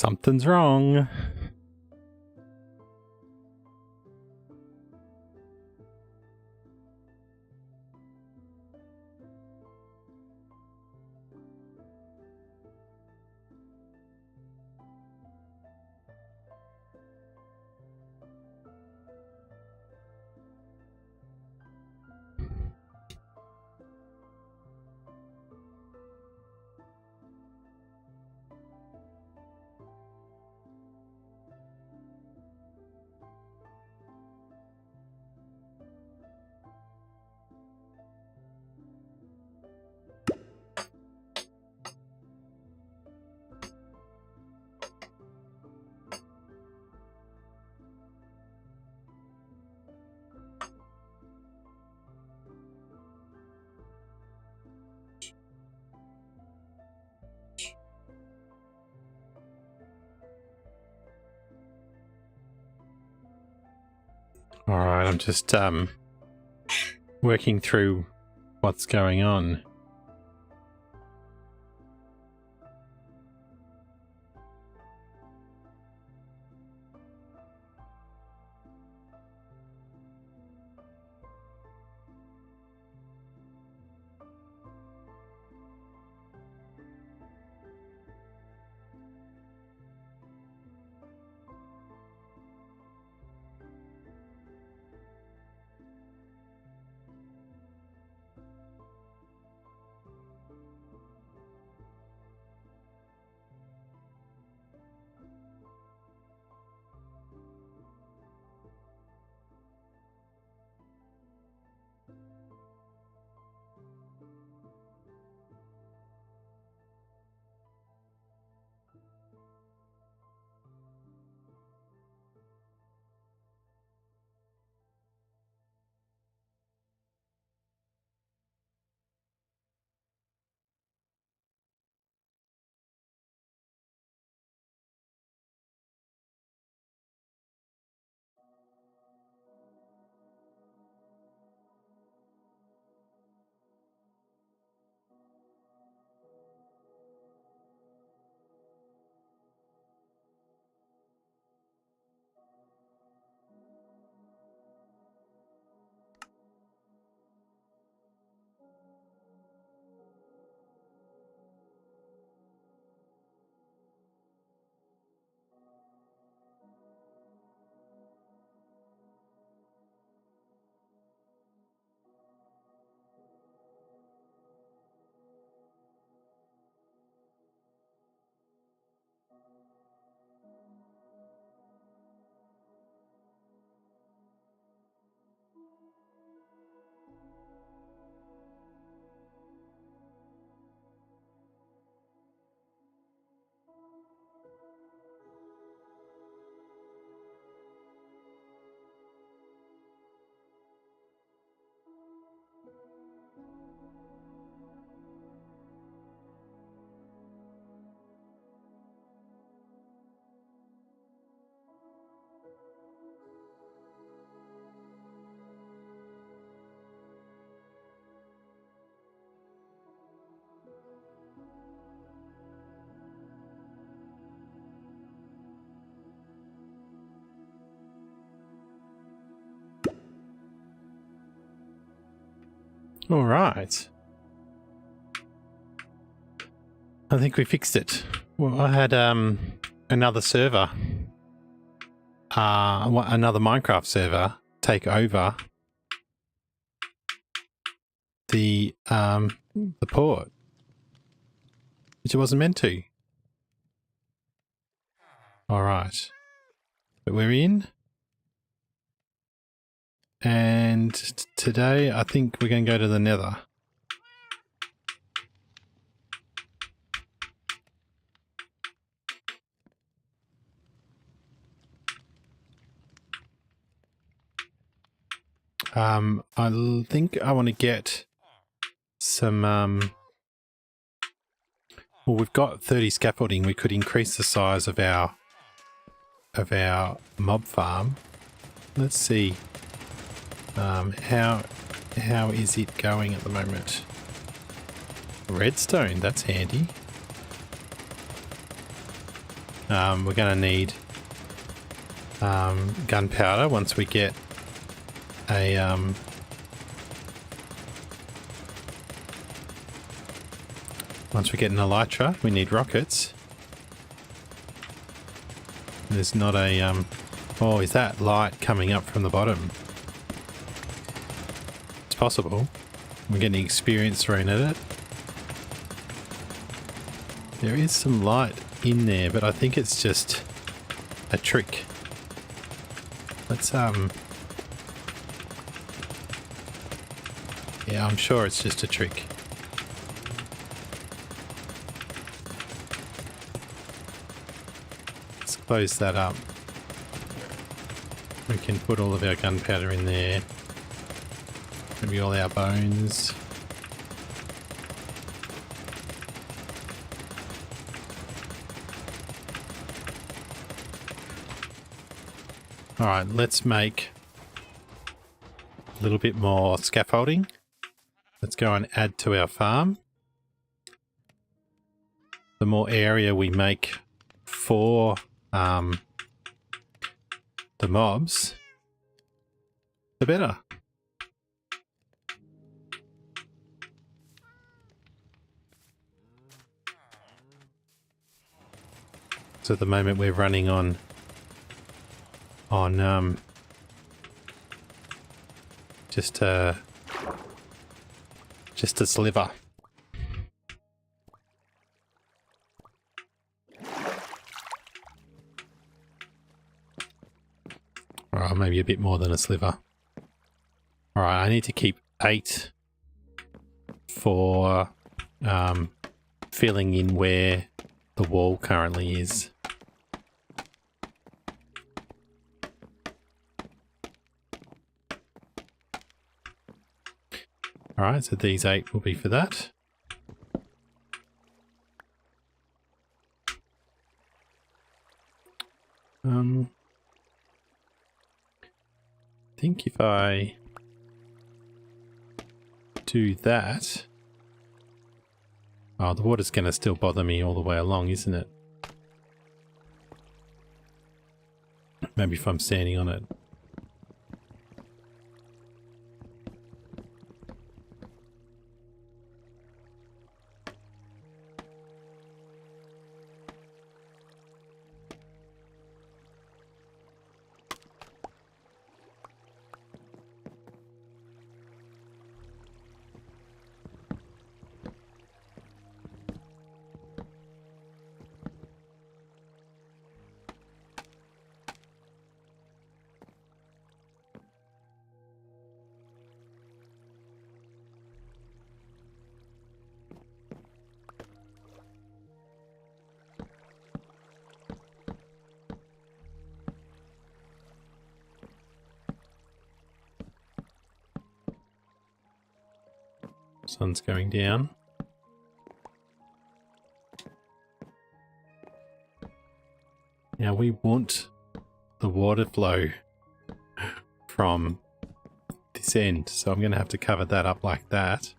Something's wrong. All right, I'm just working through what's going on. All right. I think we fixed it. Well, I had another server, another Minecraft server take over the port, which it wasn't meant to. All right, but we're in, and today I think we're going to go to the Nether. I think I want to get some, well, we've got 30 scaffolding. We could increase the size of our mob farm. Let's see, how is it going at the moment? Redstone, that's handy. We're going to need gunpowder once we get a once we get an elytra. We need rockets. There's not a oh, is that light coming up from the bottom? It's possible. We're getting experience thrown at it. There is some light in there, but I think it's just a trick. Let's yeah, I'm sure it's just a trick. Let's close that up. We can put all of our gunpowder in there. Maybe all our bones. Alright, let's make a little bit more scaffolding. Let's go and add to our farm. The more area we make for the mobs, the better. So at the moment we're running on just a sliver. Or maybe a bit more than a sliver. Alright, I need to keep 8 for filling in where the wall currently is. Alright, so these 8 will be for that. I think if I do that... Oh, the water's going to still bother me all the way along, isn't it? Maybe if I'm standing on it. Sun's going down. Now we want the water flow from this end, so I'm going to have to cover that up like that.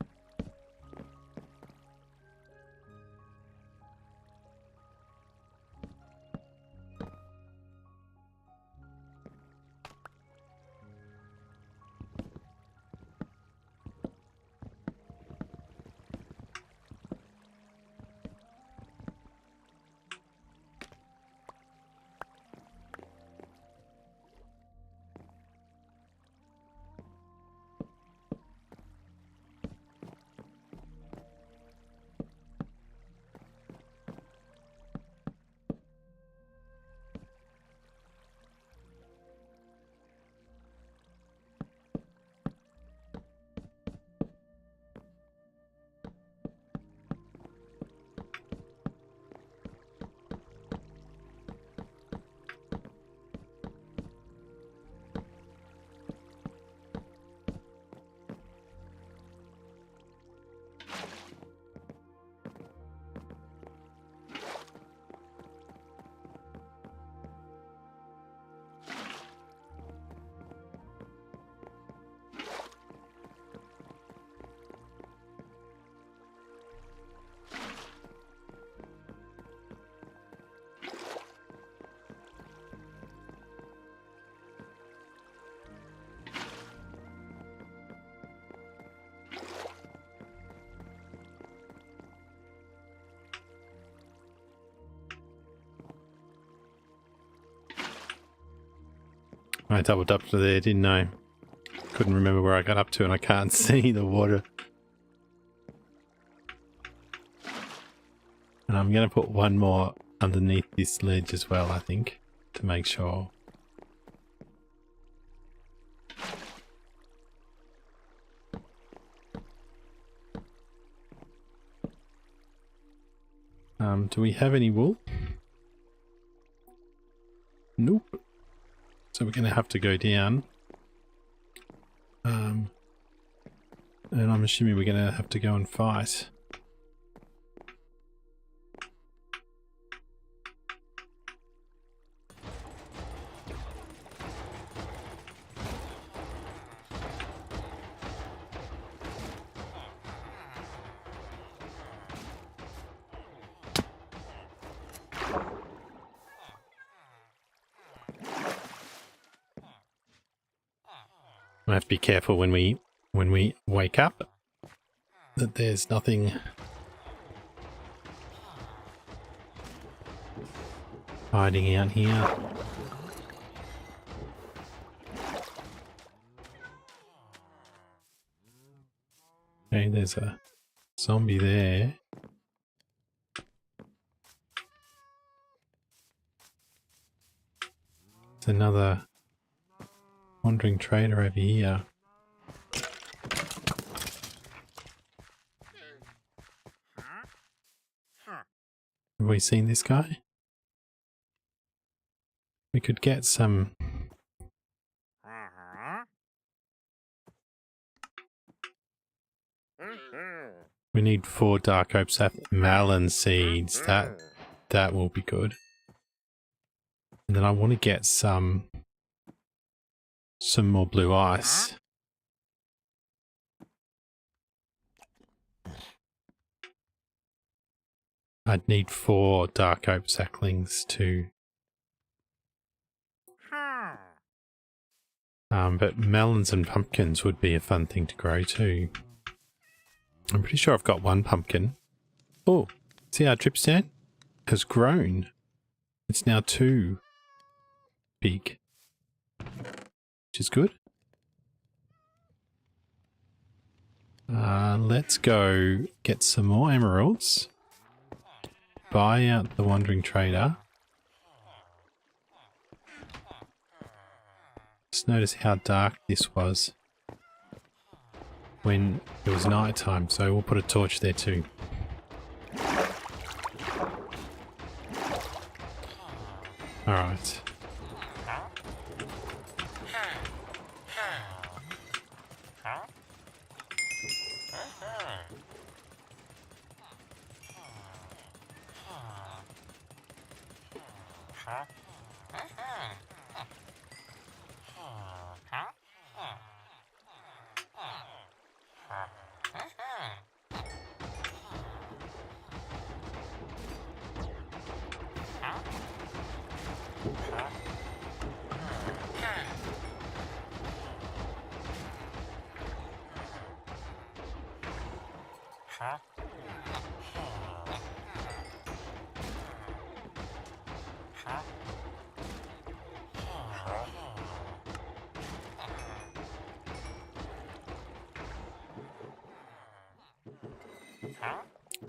I doubled up to there, didn't I? Couldn't remember where I got up to and I can't see the water. And I'm going to put one more underneath this ledge as well, I think, to make sure. Do we have any wool? Nope. So we're going to have to go down. And I'm assuming we're going to have to go and fight. We have to be careful when we wake up that there's nothing hiding out here. Okay, there's a zombie there. There's another wandering trader over here. Have we seen this guy? We could get some... We need 4 dark oak sap melon seeds. That will be good. And then I want to get some more blue ice. I'd need 4 dark oak saplings to... but melons and pumpkins would be a fun thing to grow too. I'm pretty sure I've got 1 pumpkin. Oh, see our drip stand has grown. It's now 2 big, which is good. Let's go get some more emeralds. Buy out the wandering trader. Just notice how dark this was when it was night time, so we'll put a torch there too. Alright.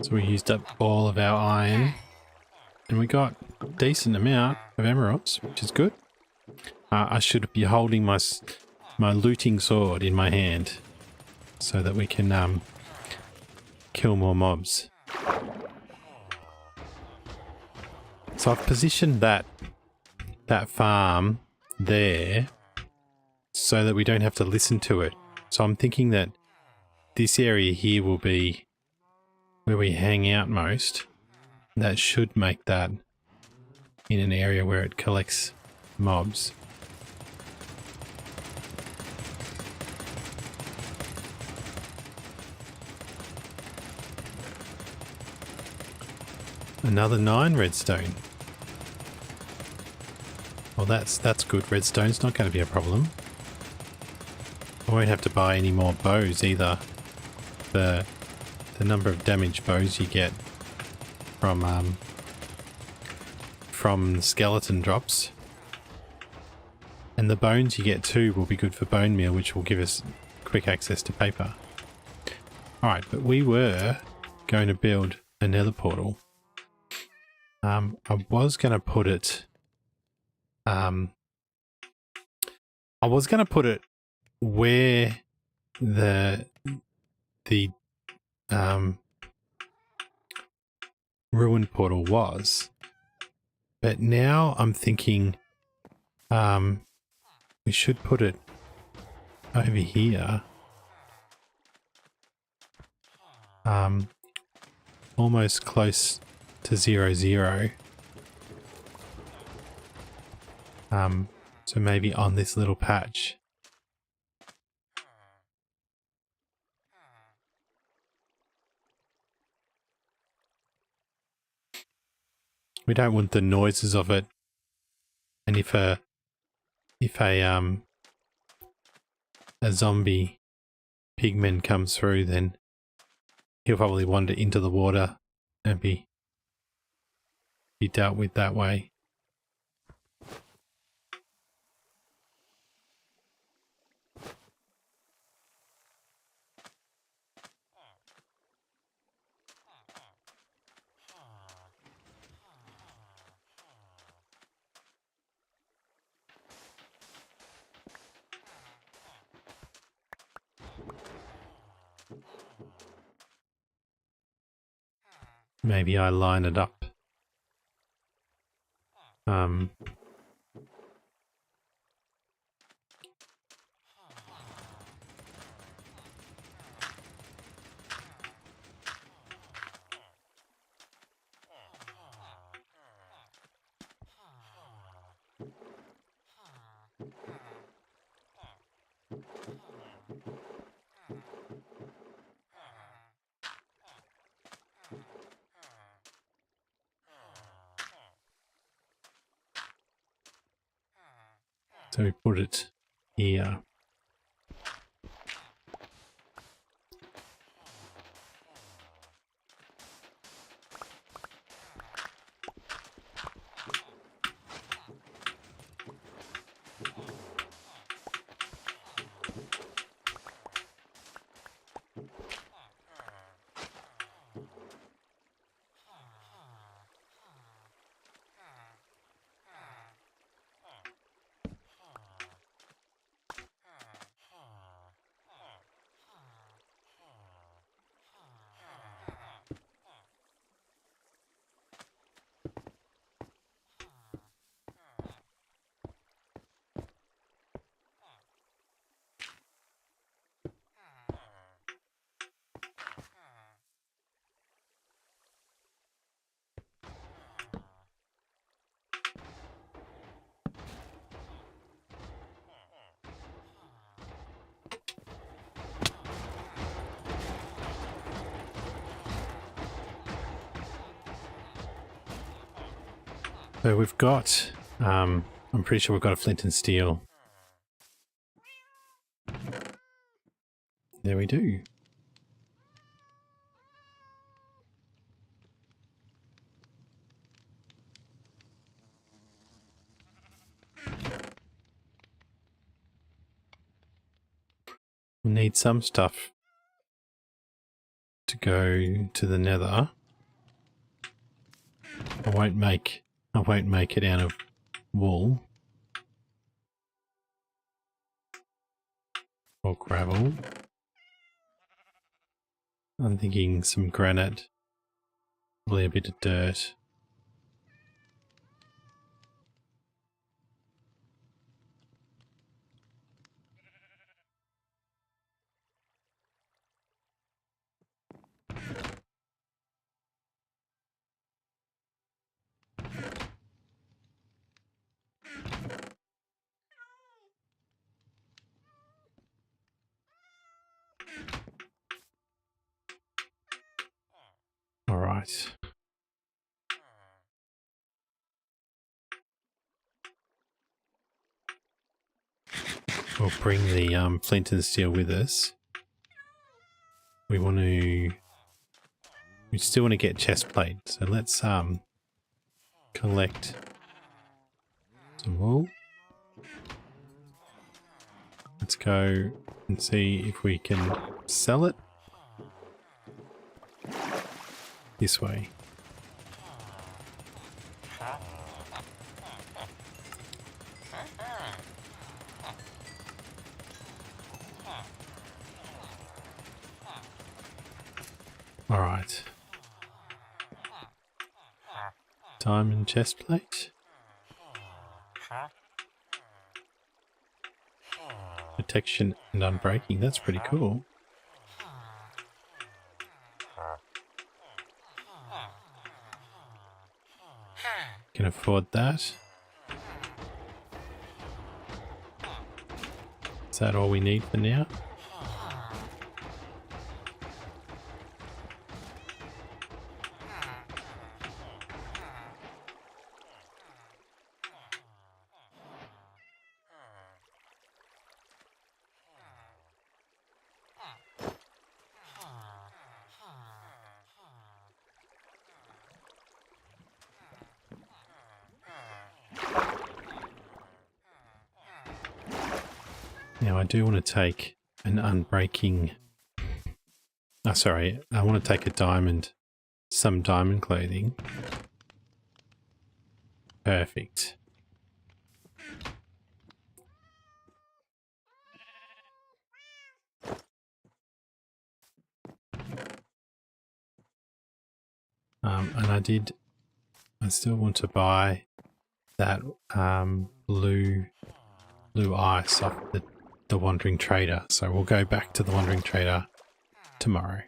So we used up all of our iron and we got a decent amount of emeralds, which is good. I should be holding my looting sword in my hand so that we can kill more mobs. So I've positioned that farm there so that we don't have to listen to it. So I'm thinking that this area here will be where we hang out most. That should make that in an area where it collects mobs. Another 9 redstone. Well, that's good. Redstone's not going to be a problem. I won't have to buy any more bows either. The number of damaged bows you get from skeleton drops And the bones you get too will be good for bone meal, which will give us quick access to paper. Alright, but we were going to build a nether portal. I was going to put it... I was going to put it where the ruined portal was. But now I'm thinking we should put it over here. Almost close to 0, 0. So maybe on this little patch. We don't want the noises of it. And if a zombie pigman comes through, then he'll probably wander into the water and be dealt with that way. Maybe I line it up. So we put it here. So we've got, I'm pretty sure we've got a flint and steel. There we do. We'll need some stuff to go to the nether. I won't make it out of wool or gravel. I'm thinking some granite, probably a bit of dirt. All right. We'll bring the flint and steel with us. We still want to get chest plate, so let's collect some wool. go and see if we can sell it. This way. All right. Diamond chest plate. Protection and unbreaking. That's pretty cool. Can afford that. Is that all we need for now? Now I do want to take an unbreaking... Oh, sorry. I want to take a diamond, some diamond clothing. Perfect. And I still want to buy that blue ice off the Wandering Trader. So we'll go back to the Wandering Trader tomorrow.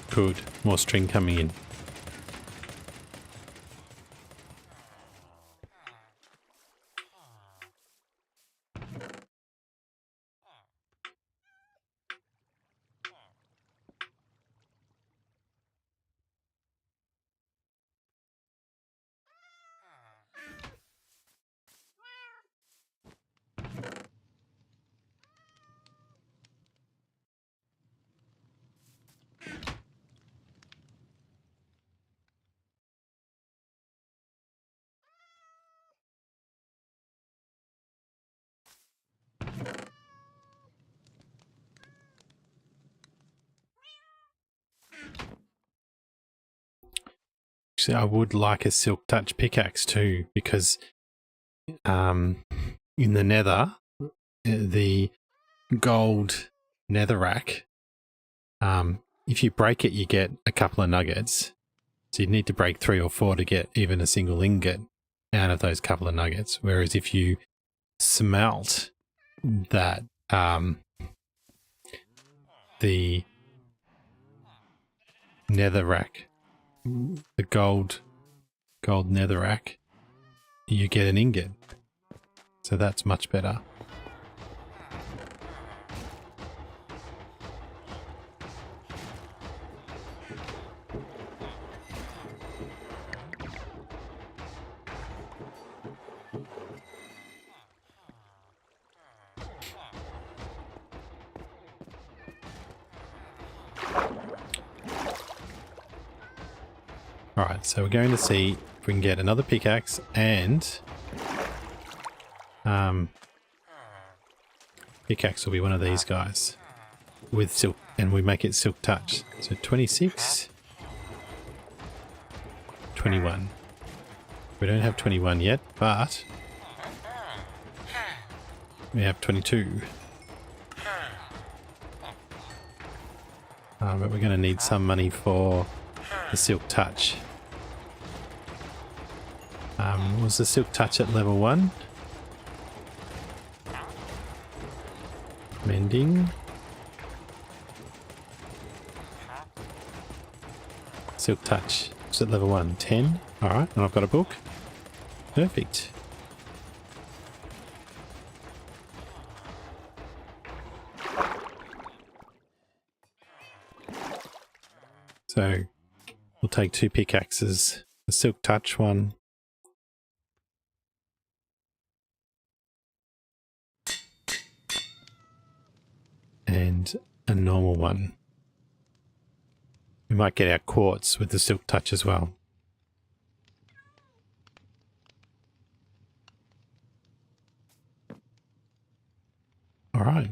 Good. More string coming in. Actually, I would like a Silk Touch pickaxe too, because in the Nether, the gold netherrack, if you break it, you get a couple of nuggets. So you'd need to break 3 or 4 to get even a single ingot out of those couple of nuggets. Whereas if you smelt that, the netherrack, the gold netherrack, you get an ingot. So that's much better. Alright, so we're going to see if we can get another pickaxe and pickaxe will be one of these guys with silk, and we make it Silk Touch. So 26, 21. We don't have 21 yet, but we have 22. But we're going to need some money for the Silk Touch. Was the silk touch at level 1? Mending. Silk touch. It's at level 1. 10. Alright, and I've got a book. Perfect. So we'll take 2 pickaxes. The silk touch one. And a normal one. We might get our quartz with the silk touch as well. Alright.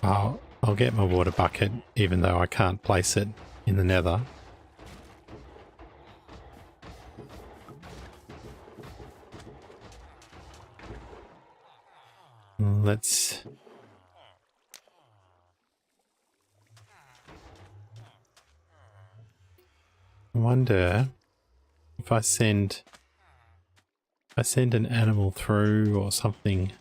I'll get my water bucket, even though I can't place it in the nether. Let's... I wonder if I send an animal through or something.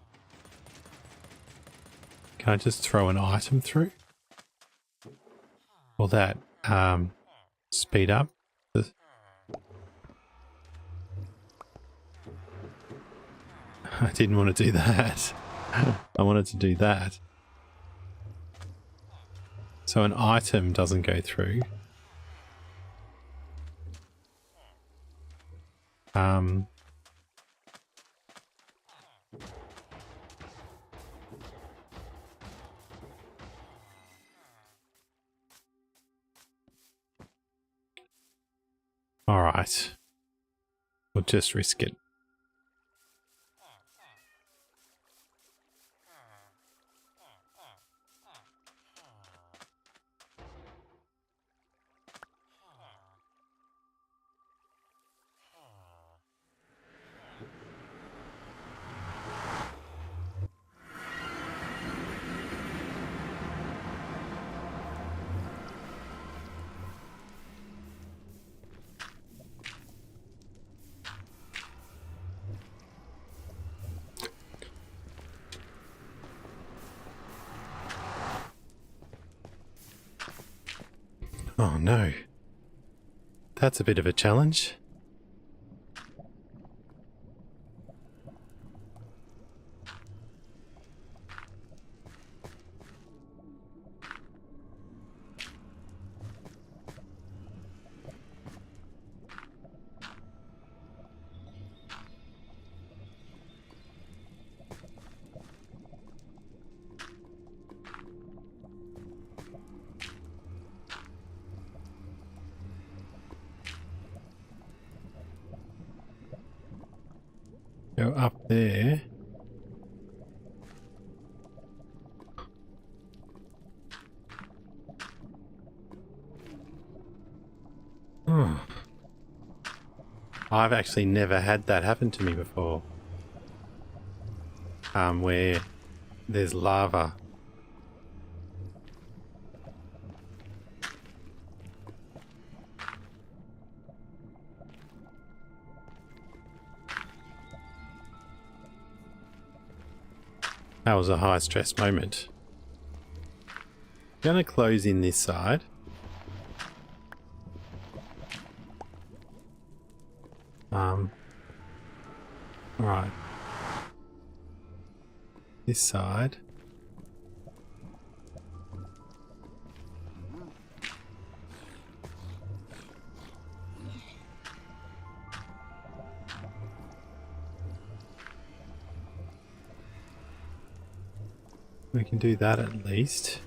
Can I just throw an item through? Will that speed up? I didn't want to do that. I wanted to do that. So an item doesn't go through. All right. We'll just risk it. Oh no. That's a bit of a challenge. Go up there. Oh. I've actually never had that happen to me before. Where there's lava. That was a high stress moment. I'm going to close in this side. Right. This side. We can do that at least.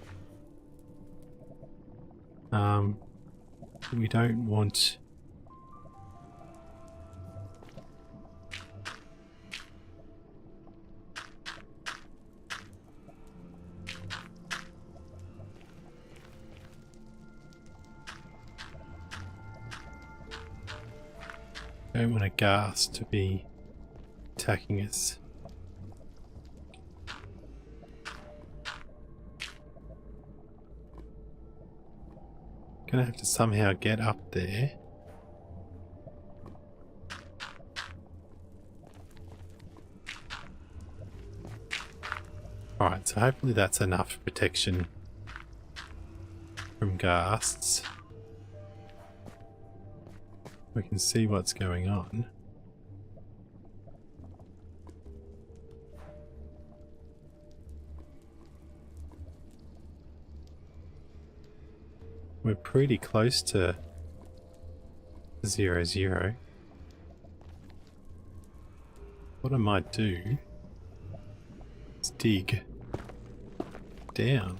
We don't want... don't want a gas to be attacking us. Gonna have to somehow get up there. Alright, so hopefully that's enough protection from ghasts. We can see what's going on. We're pretty close to 0, 0. What I might do is dig down.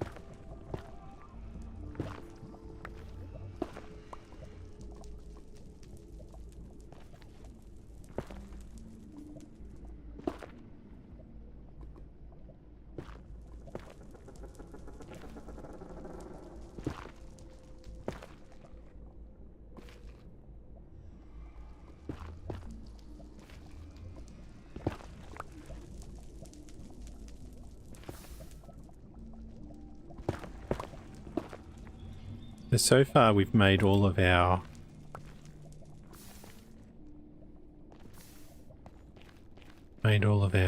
So far we've made all of our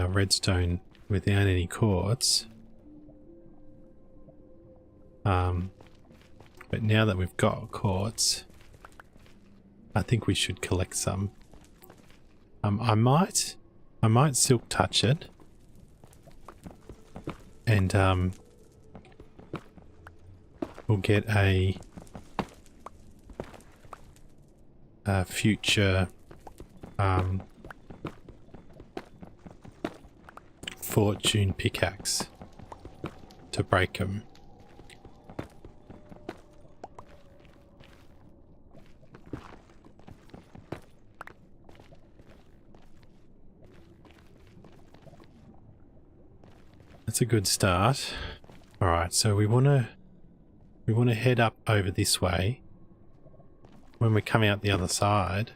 redstone without any quartz. But now that we've got quartz, I think we should collect some. I might silk touch it and we'll get a future fortune pickaxe to break them. That's a good start. All right, so we want to head up over this way. When we come out the other side,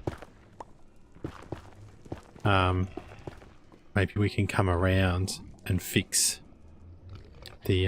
maybe we can come around and fix the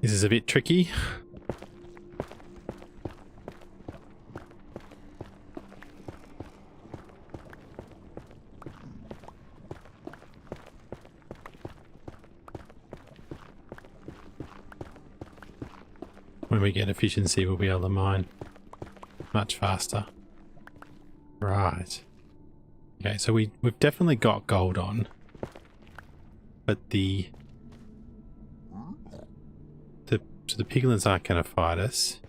This is a bit tricky. When we get efficiency, we'll be able to mine much faster. Right. Okay, so we've definitely got gold on, but the piglins aren't going to fight us.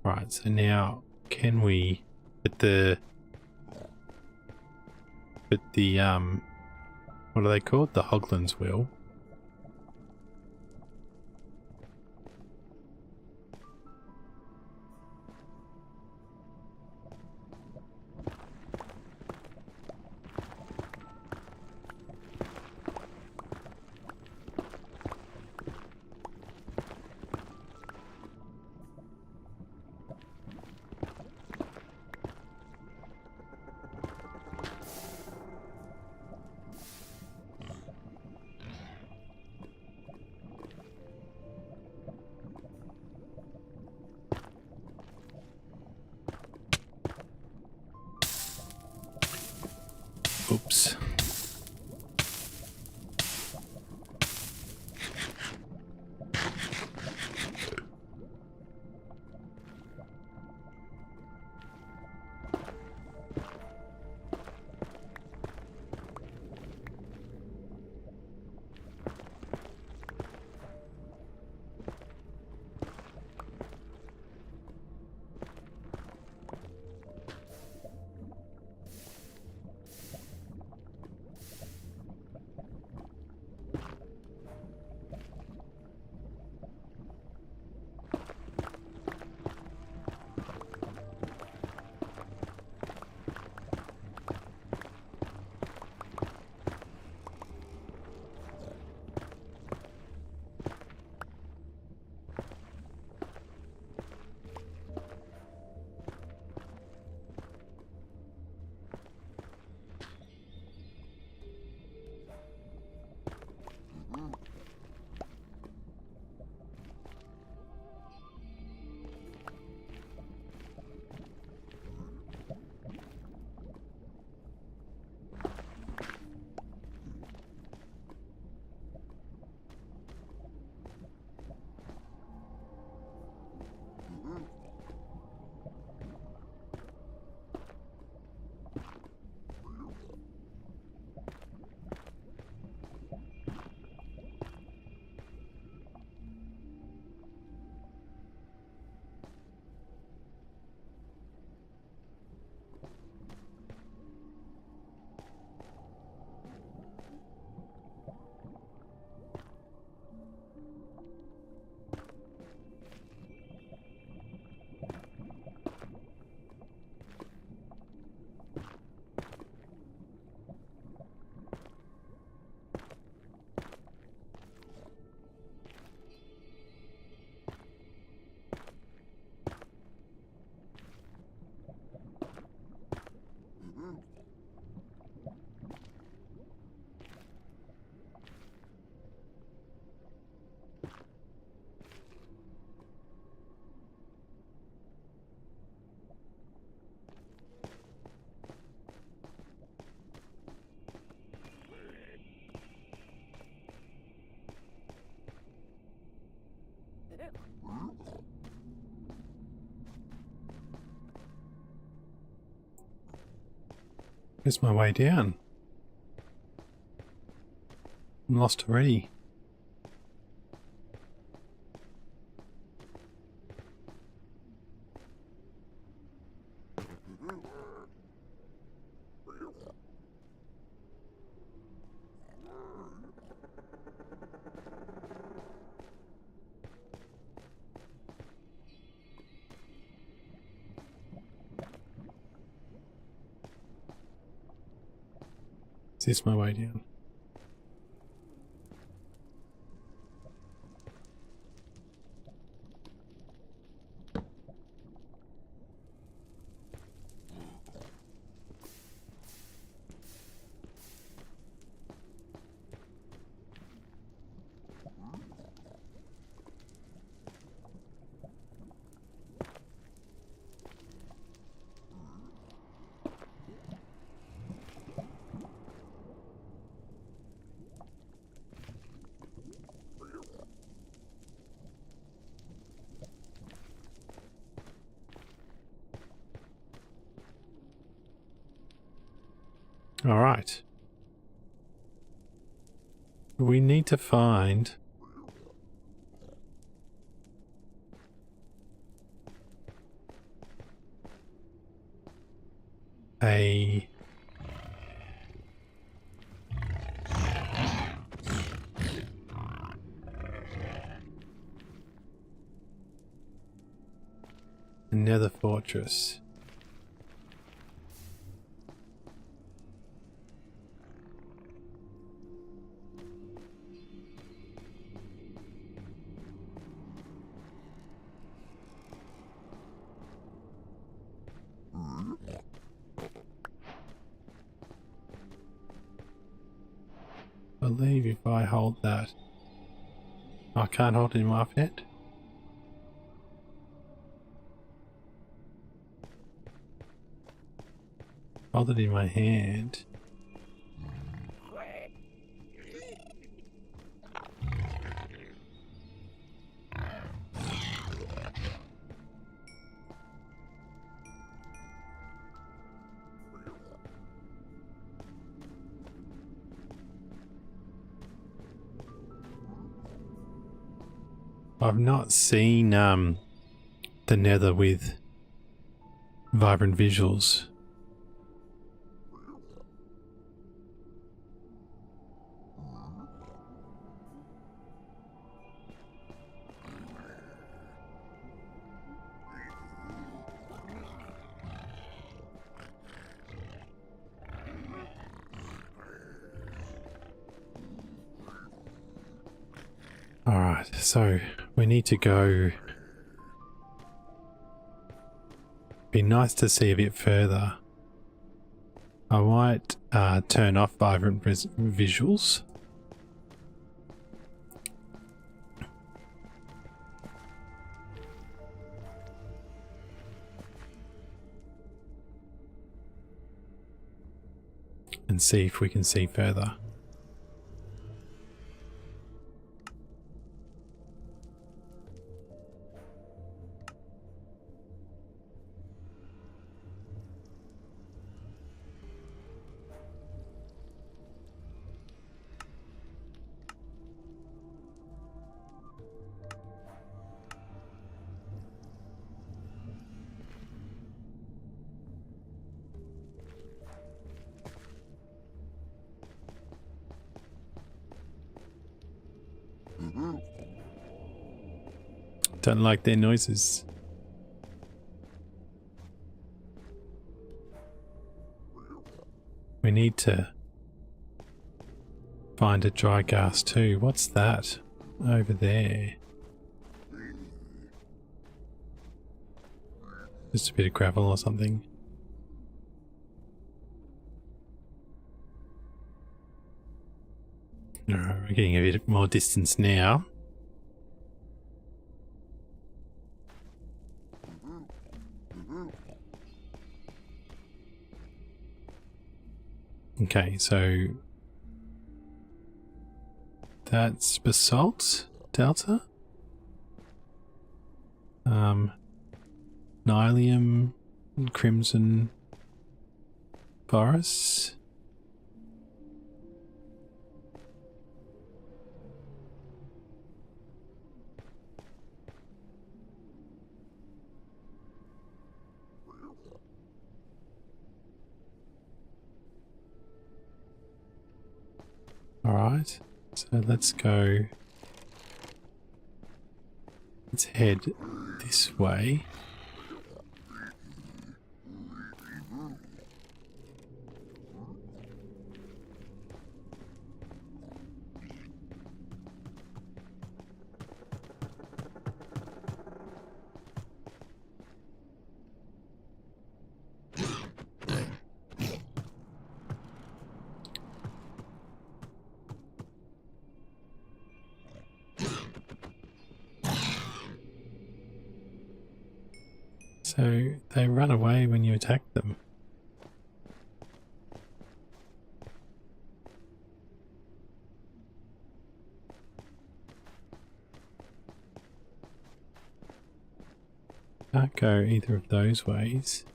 Right, so now can we... But the what are they called? The hoglins will. Oops. Where's my way down? I'm lost already. Is this my way down? All right. We need to find a Nether fortress. I believe if I hold that, I can't hold it in my hand. Hold it in my hand. I've not seen the Nether with vibrant visuals. Alright, so we need to go. Be nice to see a bit further. I might turn off vibrant visuals. And see if we can see further. Don't like their noises. We need to find a dry gas too. What's that over there? Just a bit of gravel or something. Alright, we're getting a bit more distance now. Okay, so that's basalt delta. Nylium, crimson, for us. Alright, so let's go. Let's head this way. So they run away when you attack them. Can't go either of those ways.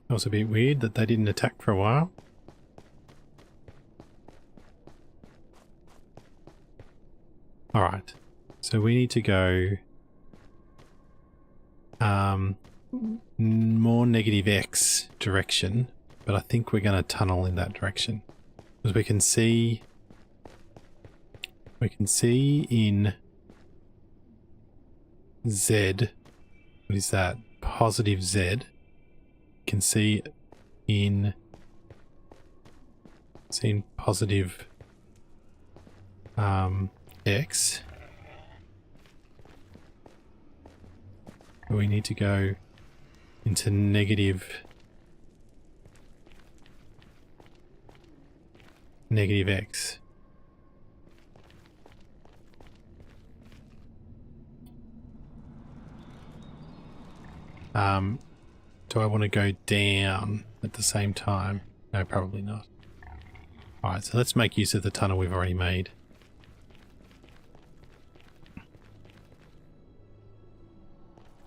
It was a bit weird that they didn't attack for a while. Alright, so we need to go more negative X direction, but I think we're going to tunnel in that direction. Because we can see in Z, what is that? Positive Z. Can see in positive X. We need to go into negative X. Do I want to go down at the same time? No, probably not. Alright, so let's make use of the tunnel we've already made.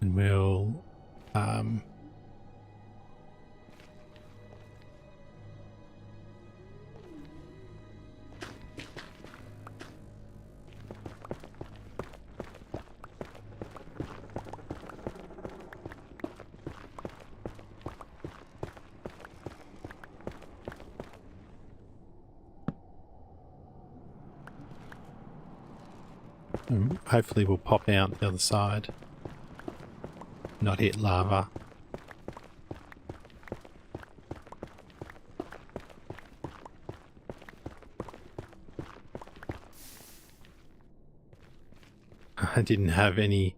And we'll hopefully we'll pop out the other side. Not hit lava. I didn't have any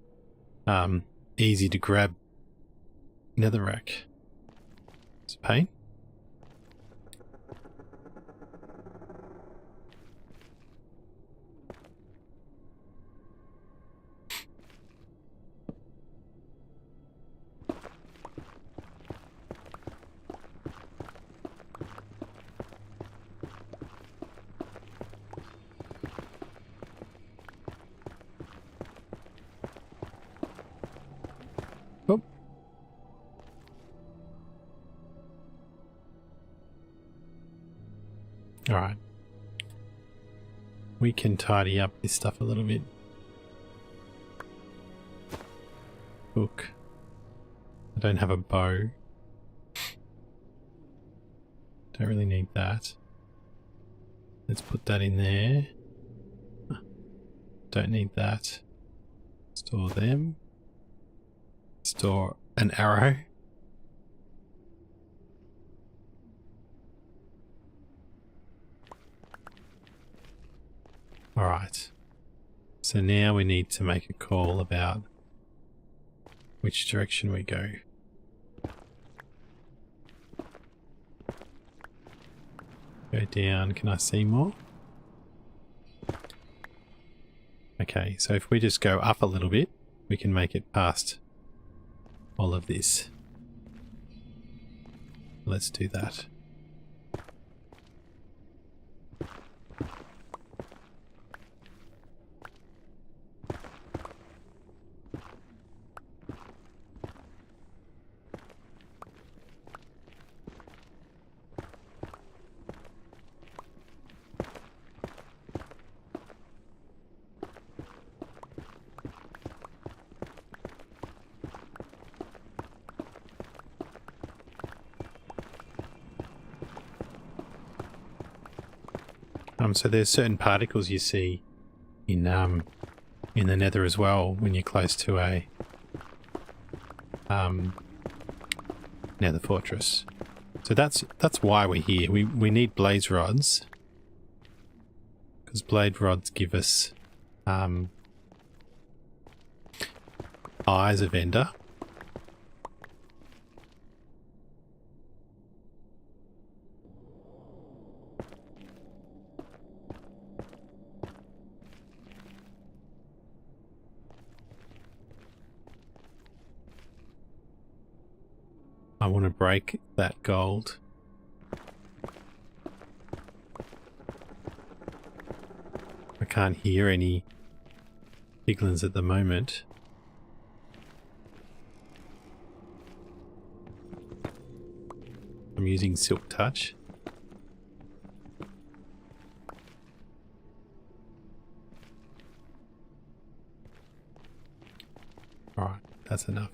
easy to grab netherrack. It's a pain. Oh. All right. We can tidy up this stuff a little bit. Hook. I don't have a bow. Don't really need that. Let's put that in there. Don't need that. Store them. Store an arrow. Alright. So now we need to make a call about which direction we go. Go down. Can I see more? Okay, so if we just go up a little bit, we can make it past all of this. Let's do that. So there's certain particles you see in the Nether as well when you're close to a Nether fortress. So that's why we're here. We need blaze rods because blade rods give us eyes of Ender. I want to break that gold. I can't hear any piglins at the moment. I'm using Silk Touch. Alright, that's enough.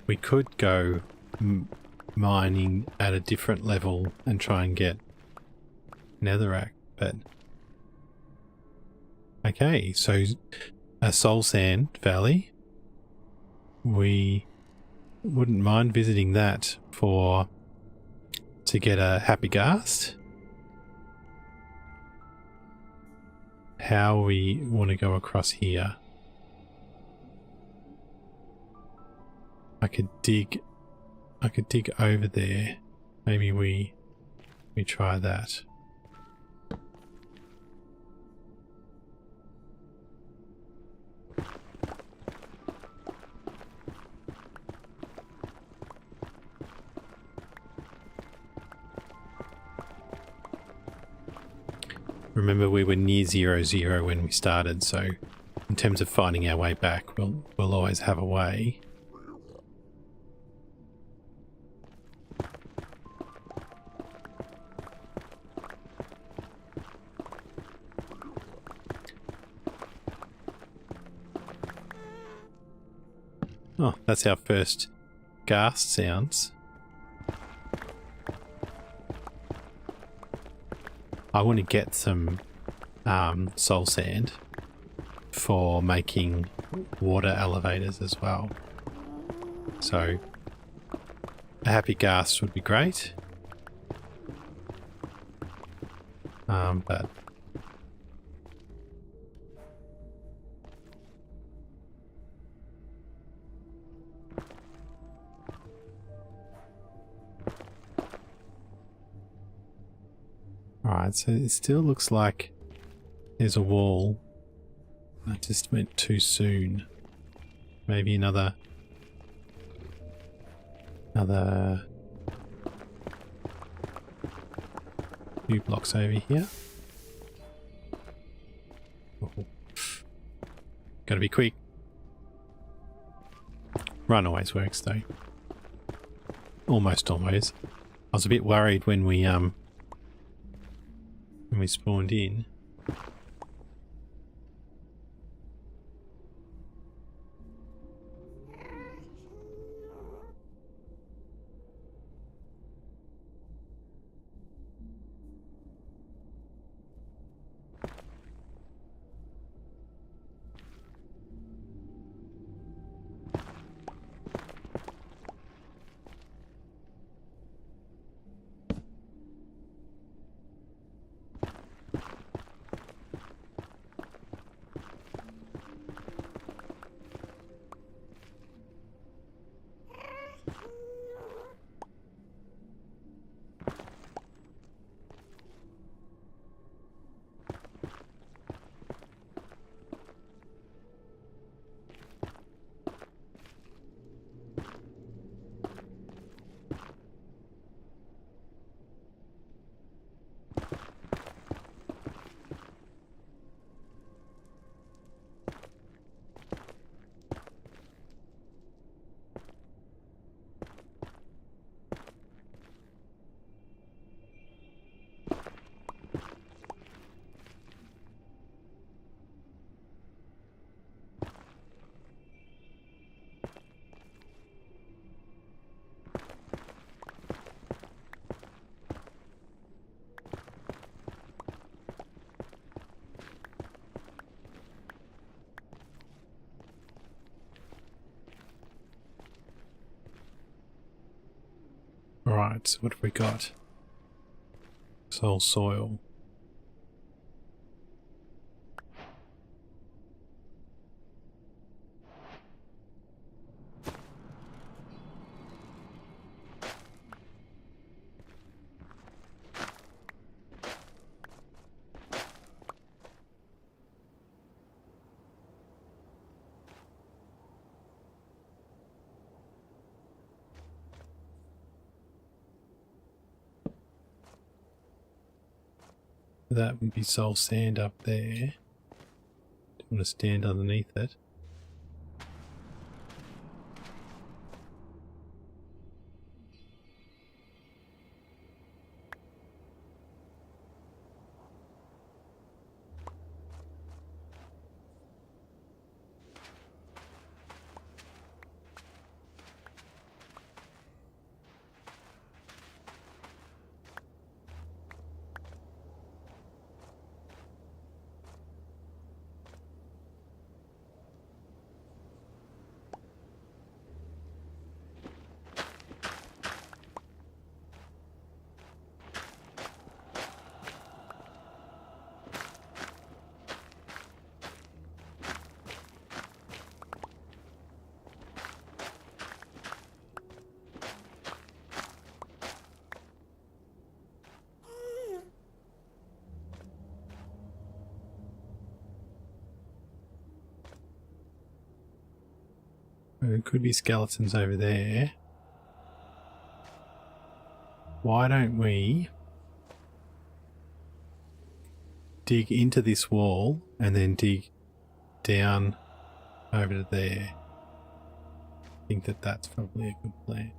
We could go mining at a different level and try and get netherrack, but okay, so a soul sand valley. We wouldn't mind visiting that to get a happy ghast. How we want to go across here. I could dig over there. Maybe we try that. Remember, we were near 0-0 when we started, so in terms of finding our way back, we'll always have a way. Oh, that's our first ghast sounds. I want to get some soul sand for making water elevators as well. So a happy ghast would be great. But alright, so it still looks like there's a wall. I just went too soon. Maybe another few blocks over here. Oh. Gotta be quick. Run always works though. Almost always. I was a bit worried when we spawned in. Right, so what have we got? Soul soil. That would be soul sand up there. Don't want to stand underneath it. There could be skeletons over there. Why don't we dig into this wall and then dig down over to there? I think that that's probably a good plan.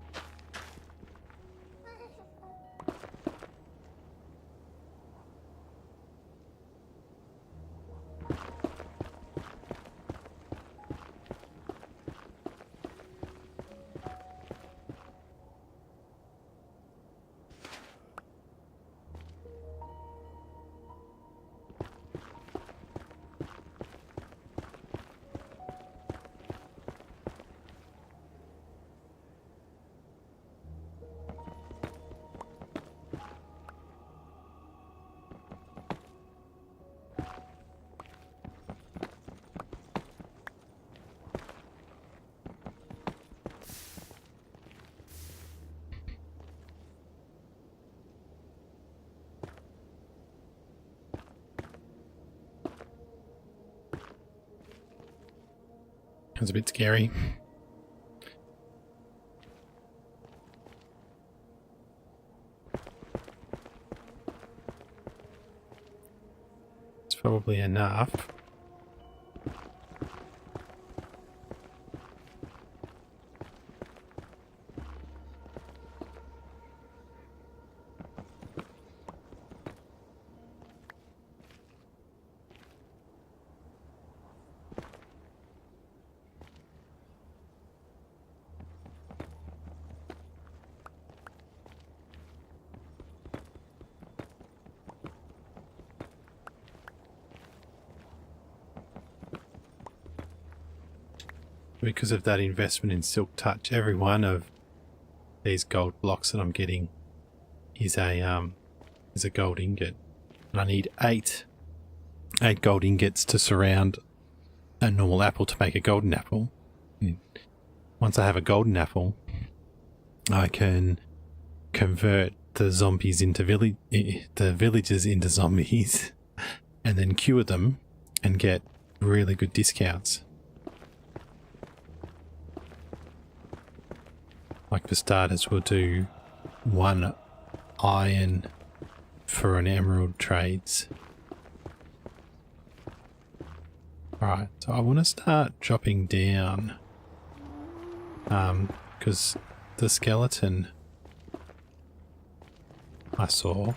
That's a bit scary. It's probably enough. Because of that investment in Silk Touch, every one of these gold blocks that I'm getting is a gold ingot. And I need eight gold ingots to surround a normal apple to make a golden apple. And once I have a golden apple, I can convert the zombies into the villagers into zombies, and then cure them and get really good discounts. Like for starters, we'll do 1 iron for an emerald trades. Alright, so I want to start dropping down. Because the skeleton I saw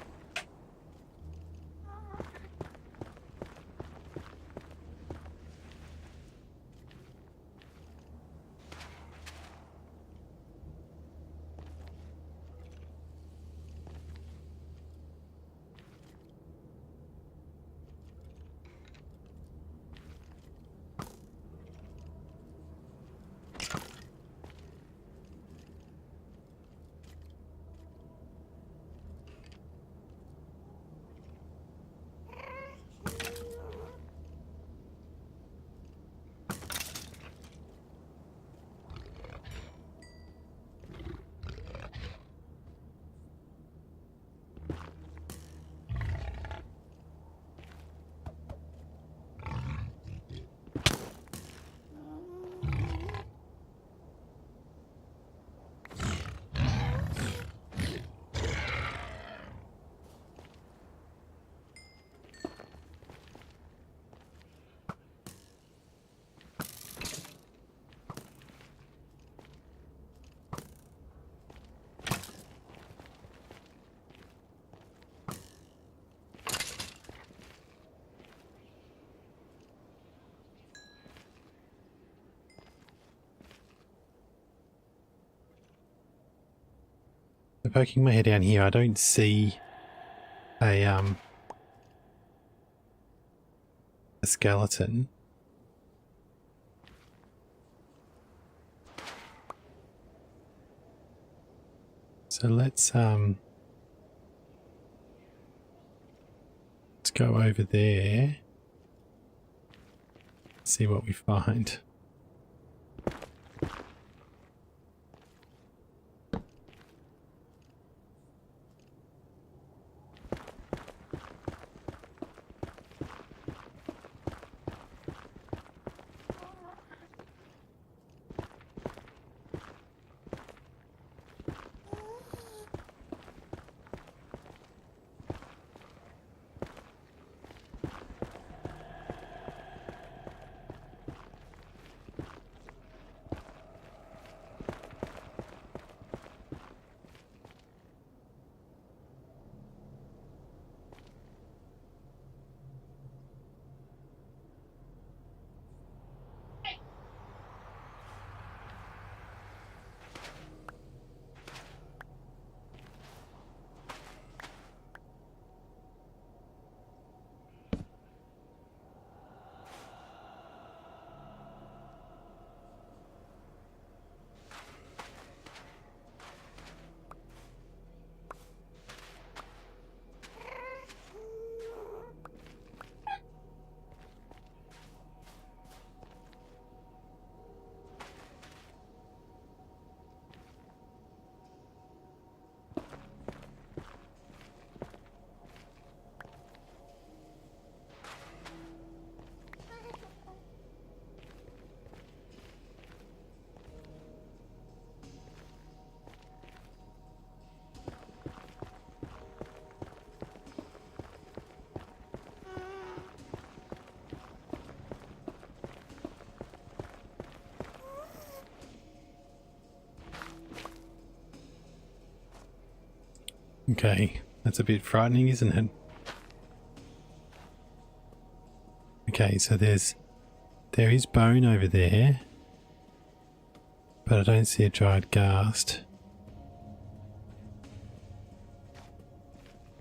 poking my head down here, I don't see a skeleton. So let's go over there, see what we find. Okay, that's a bit frightening, isn't it? Okay, so there is bone over there, but I don't see a dried ghast.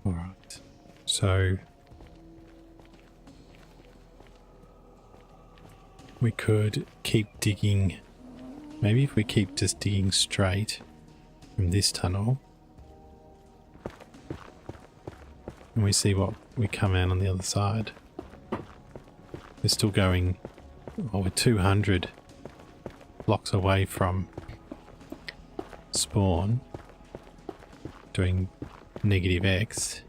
Alright, so we could keep digging. Maybe if we keep just digging straight from this tunnel, and we see what we come out on the other side. We're still going, we're 200 blocks away from spawn, doing negative X.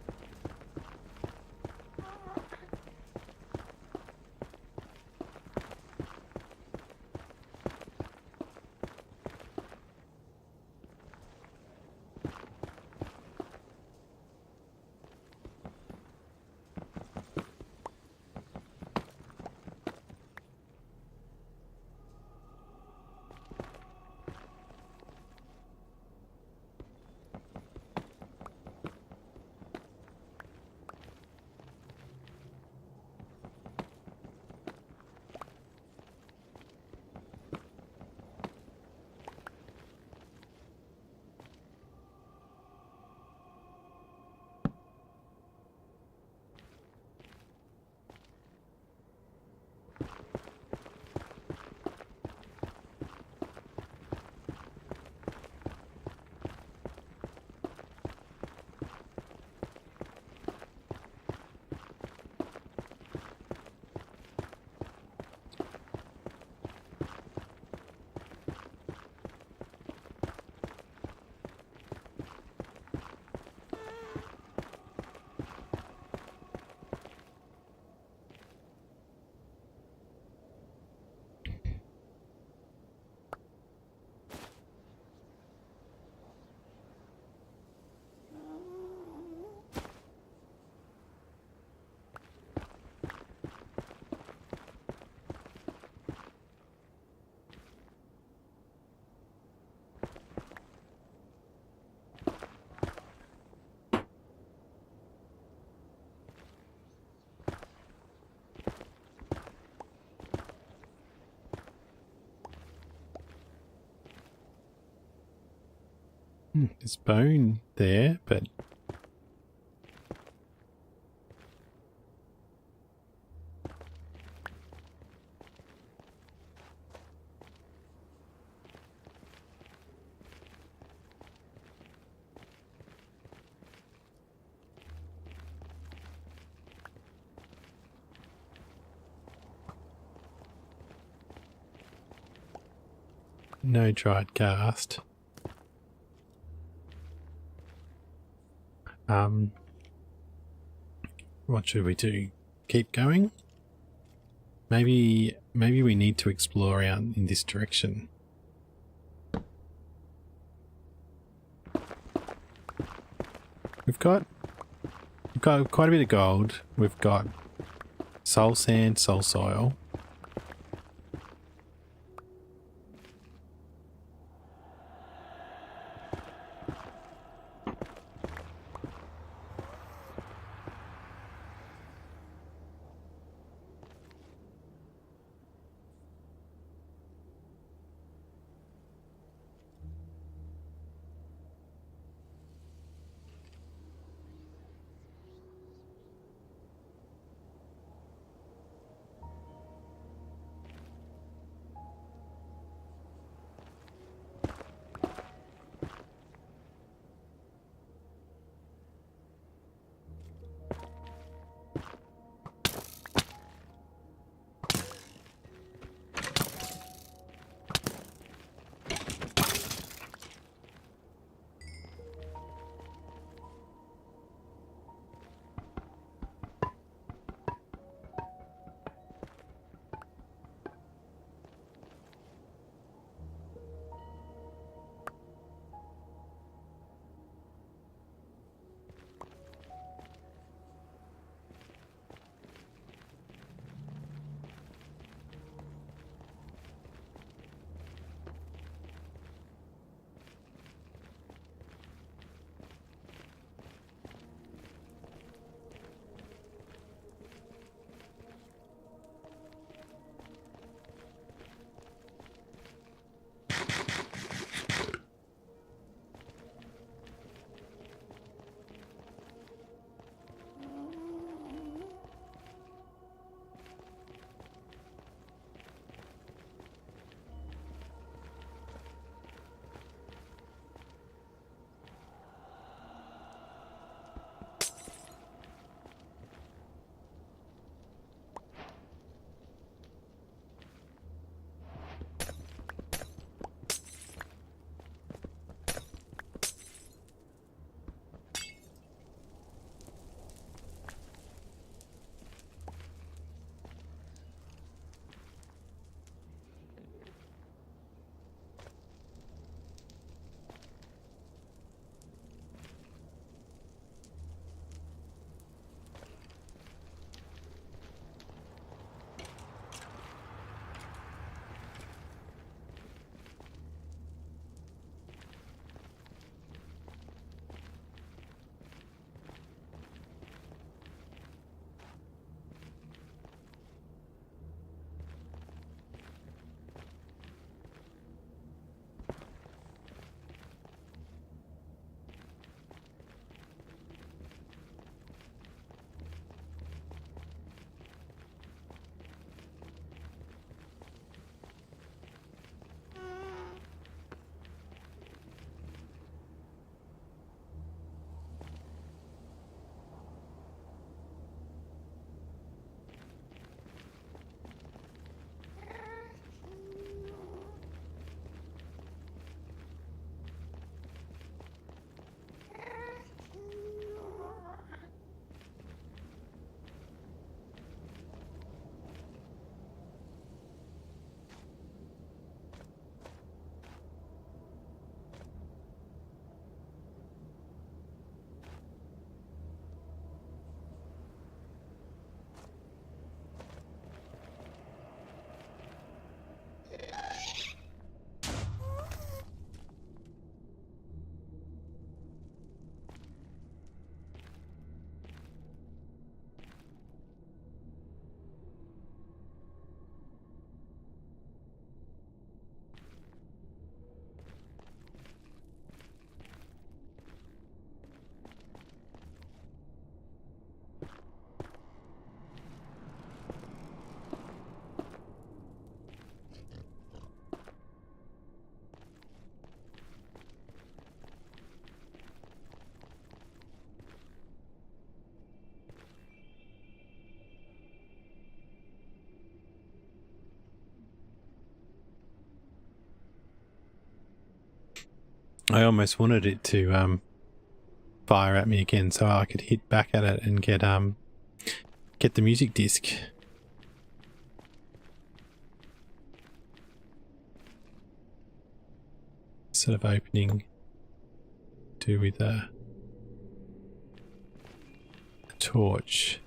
There's bone there, but... no dried cast. What should we do? Keep going? Maybe we need to explore out in this direction. We've got quite a bit of gold. We've got soul sand, soul soil. I almost wanted it to fire at me again so I could hit back at it and get the music disc. Sort of opening do with a torch.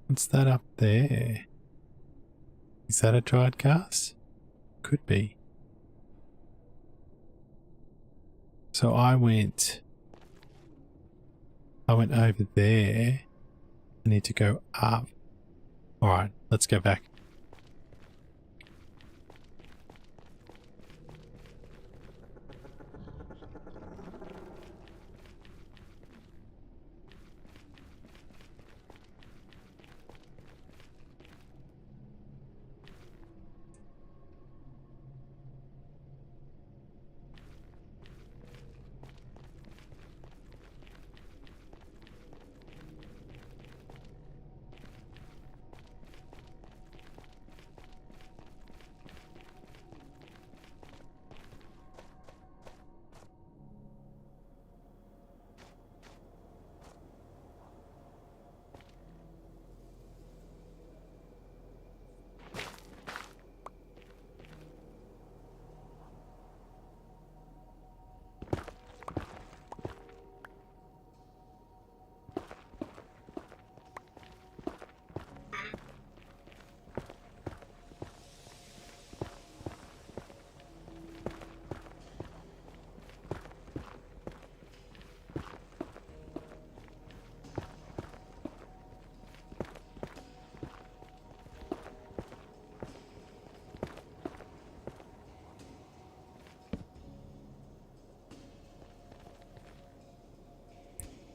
What's that up there? Is that a dried gas? Could be. So I went over there. I need to go up. Alright, let's go back.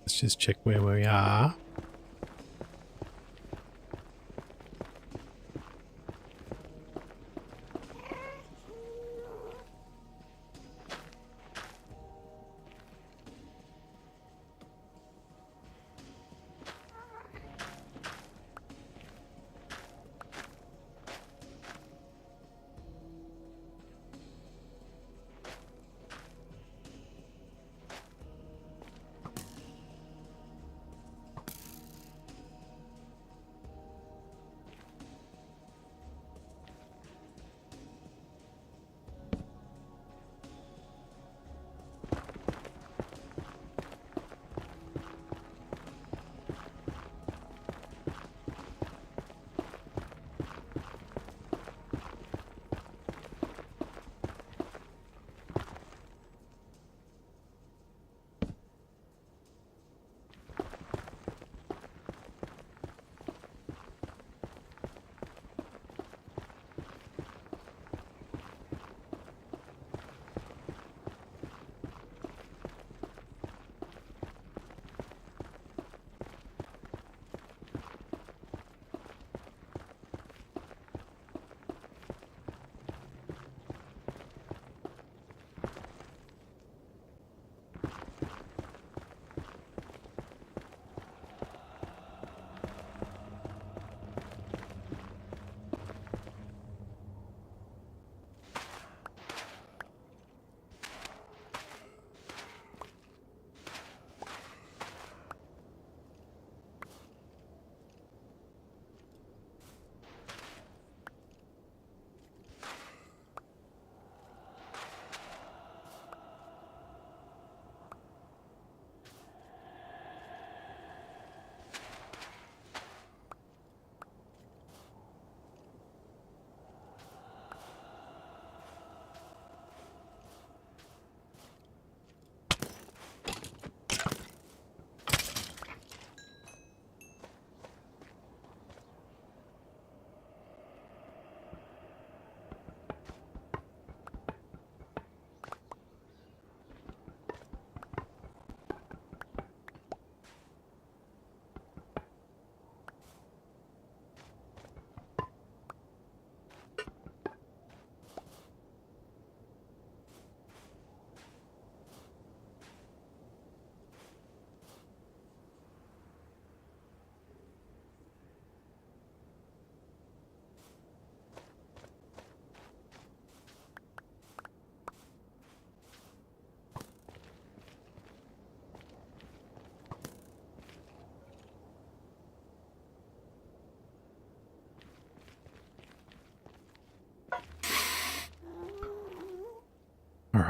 Let's just check where we are.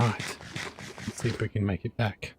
Alright. Let's see if we can make it back.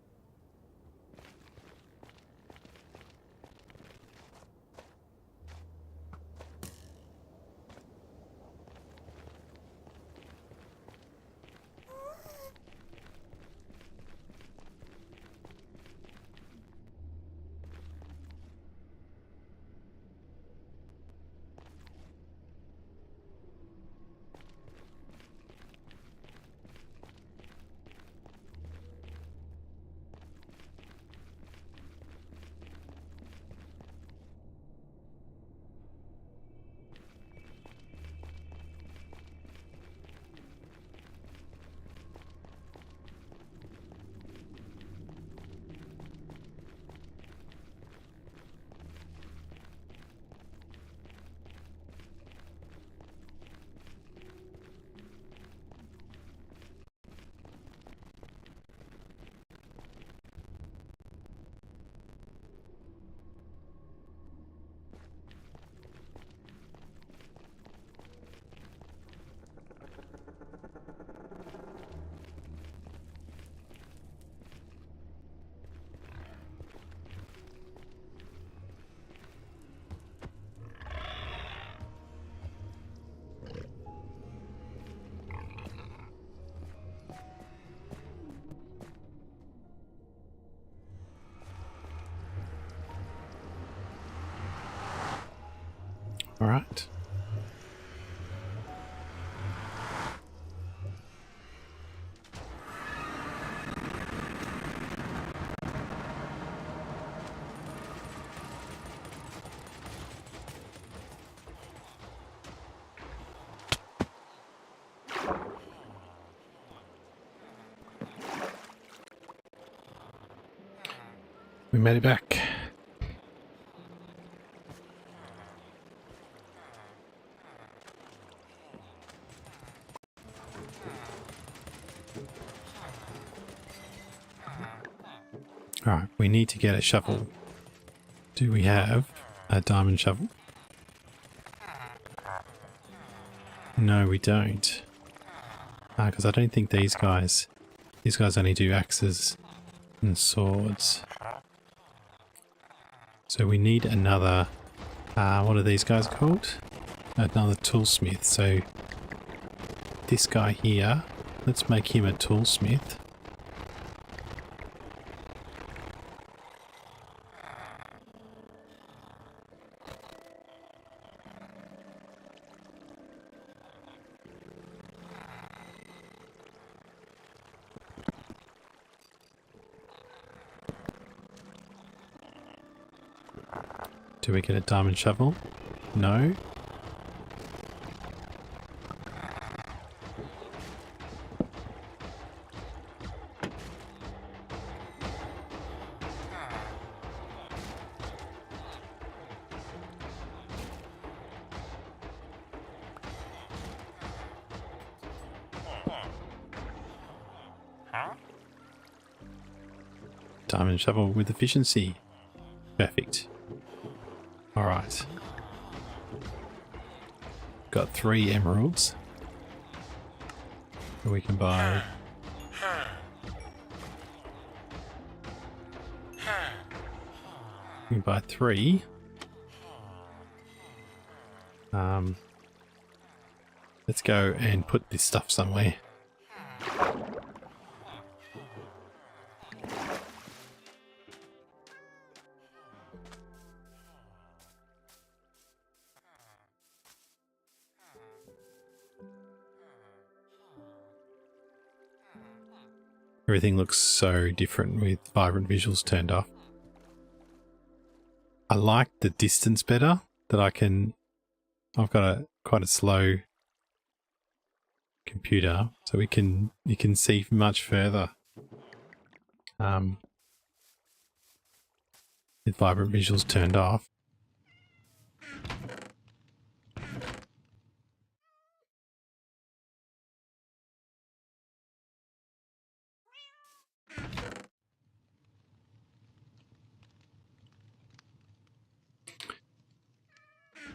Alright. We made it back. Alright, we need to get a shovel. Do we have a diamond shovel? No, we don't. Because I don't think these guys only do axes and swords. So we need another, what are these guys called? Another toolsmith. So this guy here, let's make him a toolsmith. Do we get a diamond shovel? No. Diamond shovel with efficiency. Perfect. Alright. Got 3 emeralds. We can buy... We can buy 3. Let's go and put this stuff somewhere. Everything looks so different with vibrant visuals turned off. I like the distance better, that I've got quite a slow computer, so you can see much further with vibrant visuals turned off.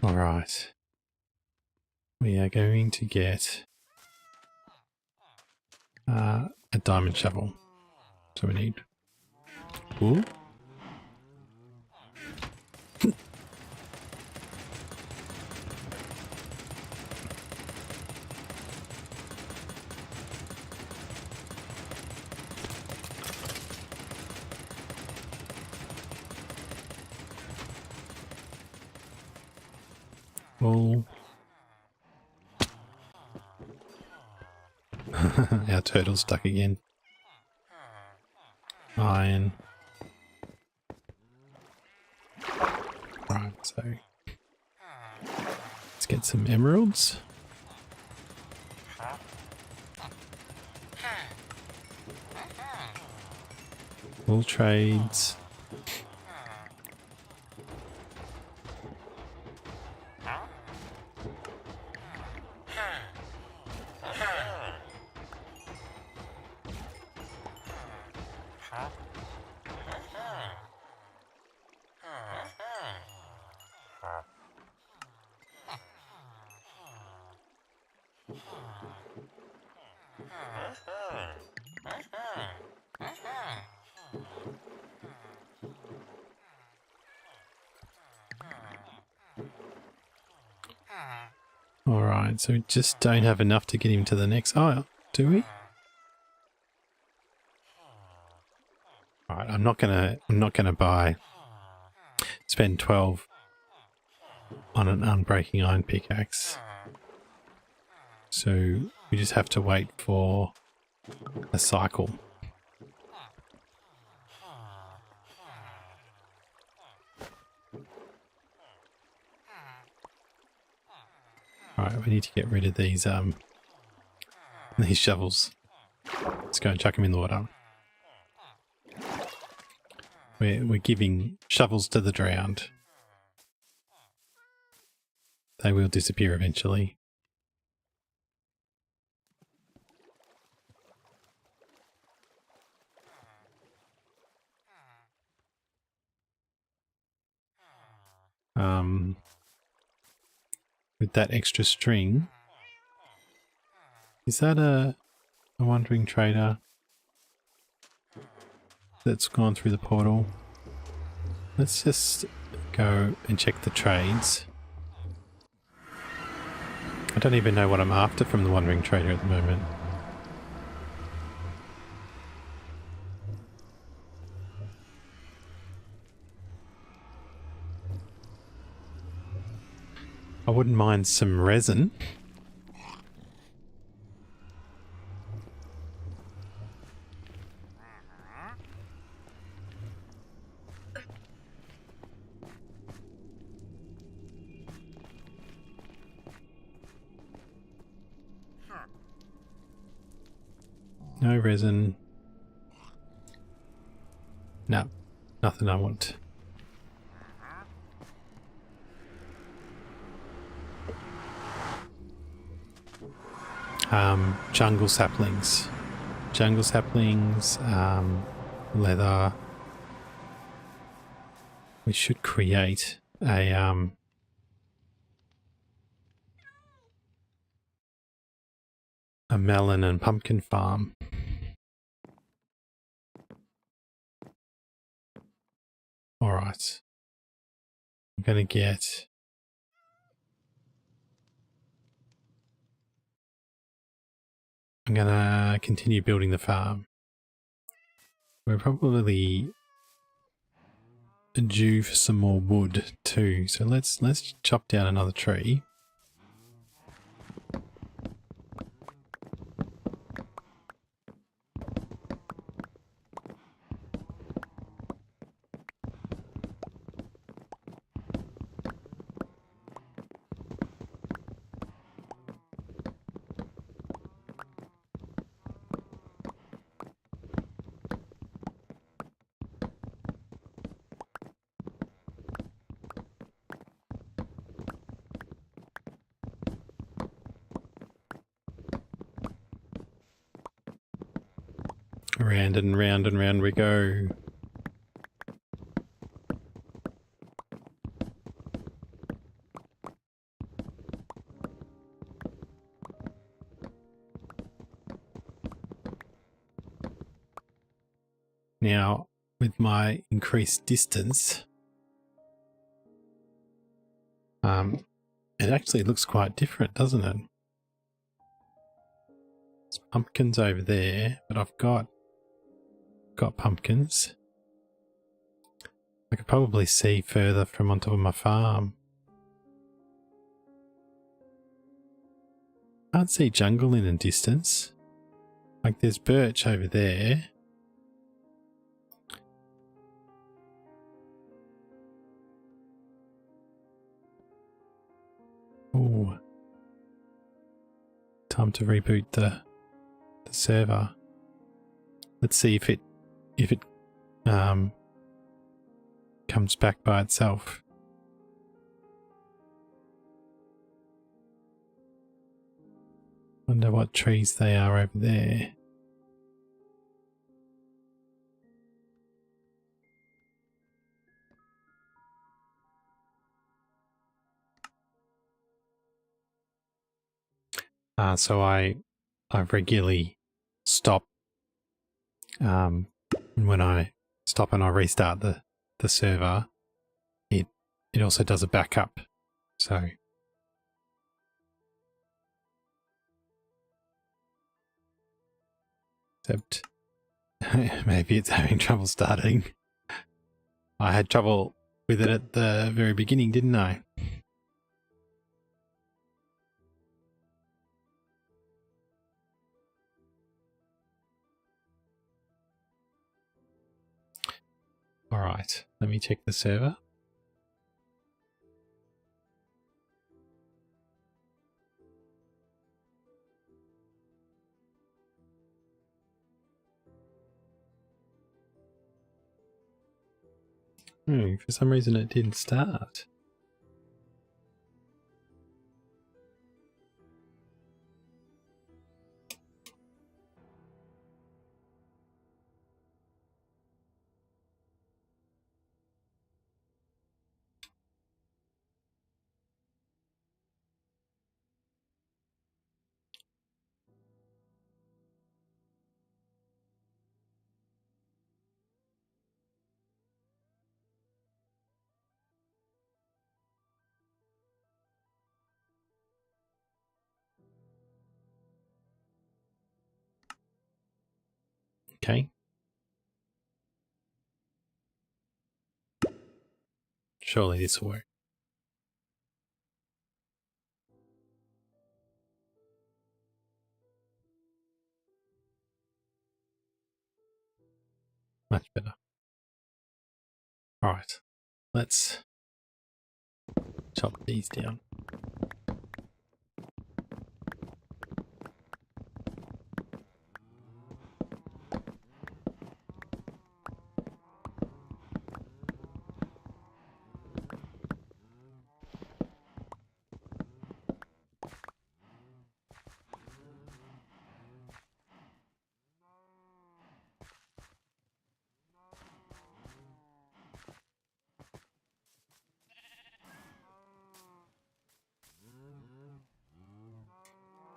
Alright. We are going to get a a diamond shovel. So we need... Ooh. Wool. Our turtle's stuck again. Iron. Right, so let's get some emeralds. Wool trades. Alright, so we just don't have enough to get him to the next... Oh, do we? Alright, I'm not gonna spend 12 on an unbreaking iron pickaxe. So we just have to wait for a cycle. Alright, we need to get rid of these shovels. Let's go and chuck them in the water. We're giving shovels to the drowned. They will disappear eventually. With that extra string, is that a wandering trader that's gone through the portal? Let's just go and check the trades. I don't even know what I'm after from the wandering trader at the moment. I wouldn't mind some resin. No resin. No, nothing I want. Jungle saplings. Jungle saplings, leather. We should create a melon and pumpkin farm. Alright. I'm gonna get... I'm gonna continue building the farm. We're probably due for some more wood too, so let's chop down another tree. Round and round and round we go. Now, with my increased distance, it actually looks quite different, doesn't it? There's pumpkins over there, but I've got pumpkins. I could probably see further from on top of my farm. Can't see jungle in a distance. Like there's birch over there. Ooh. Time to reboot the server. Let's see if it comes back by itself. Wonder what trees they are over there. So I regularly stop when I stop and I restart the server, it also does a backup. So except maybe it's having trouble starting. I had trouble with it at the very beginning, didn't I? All right, let me check the server. For some reason it didn't start. Okay. Surely this will work. Much better. All right, let's chop these down.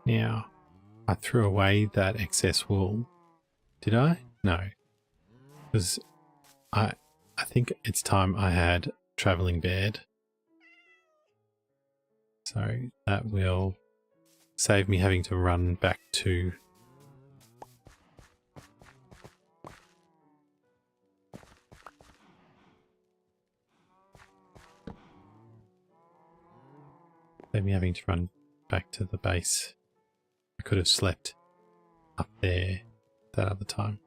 Now, I threw away that excess wool. Did I? No. Because I think it's time I had travelling bed. So that will save me having to run back to the base. I could have slept up there that other time.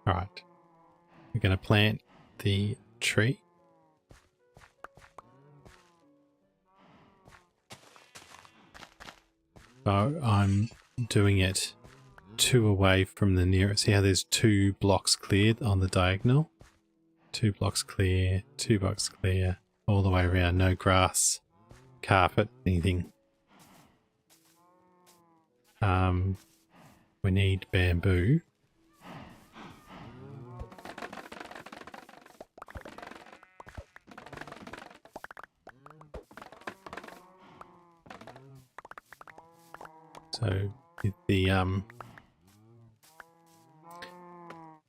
All right, we're going to plant the tree. So I'm doing it 2 away from the nearest. See how there's 2 blocks cleared on the diagonal? 2 blocks clear, 2 blocks clear, all the way around. No grass, carpet, anything. We need bamboo. So with the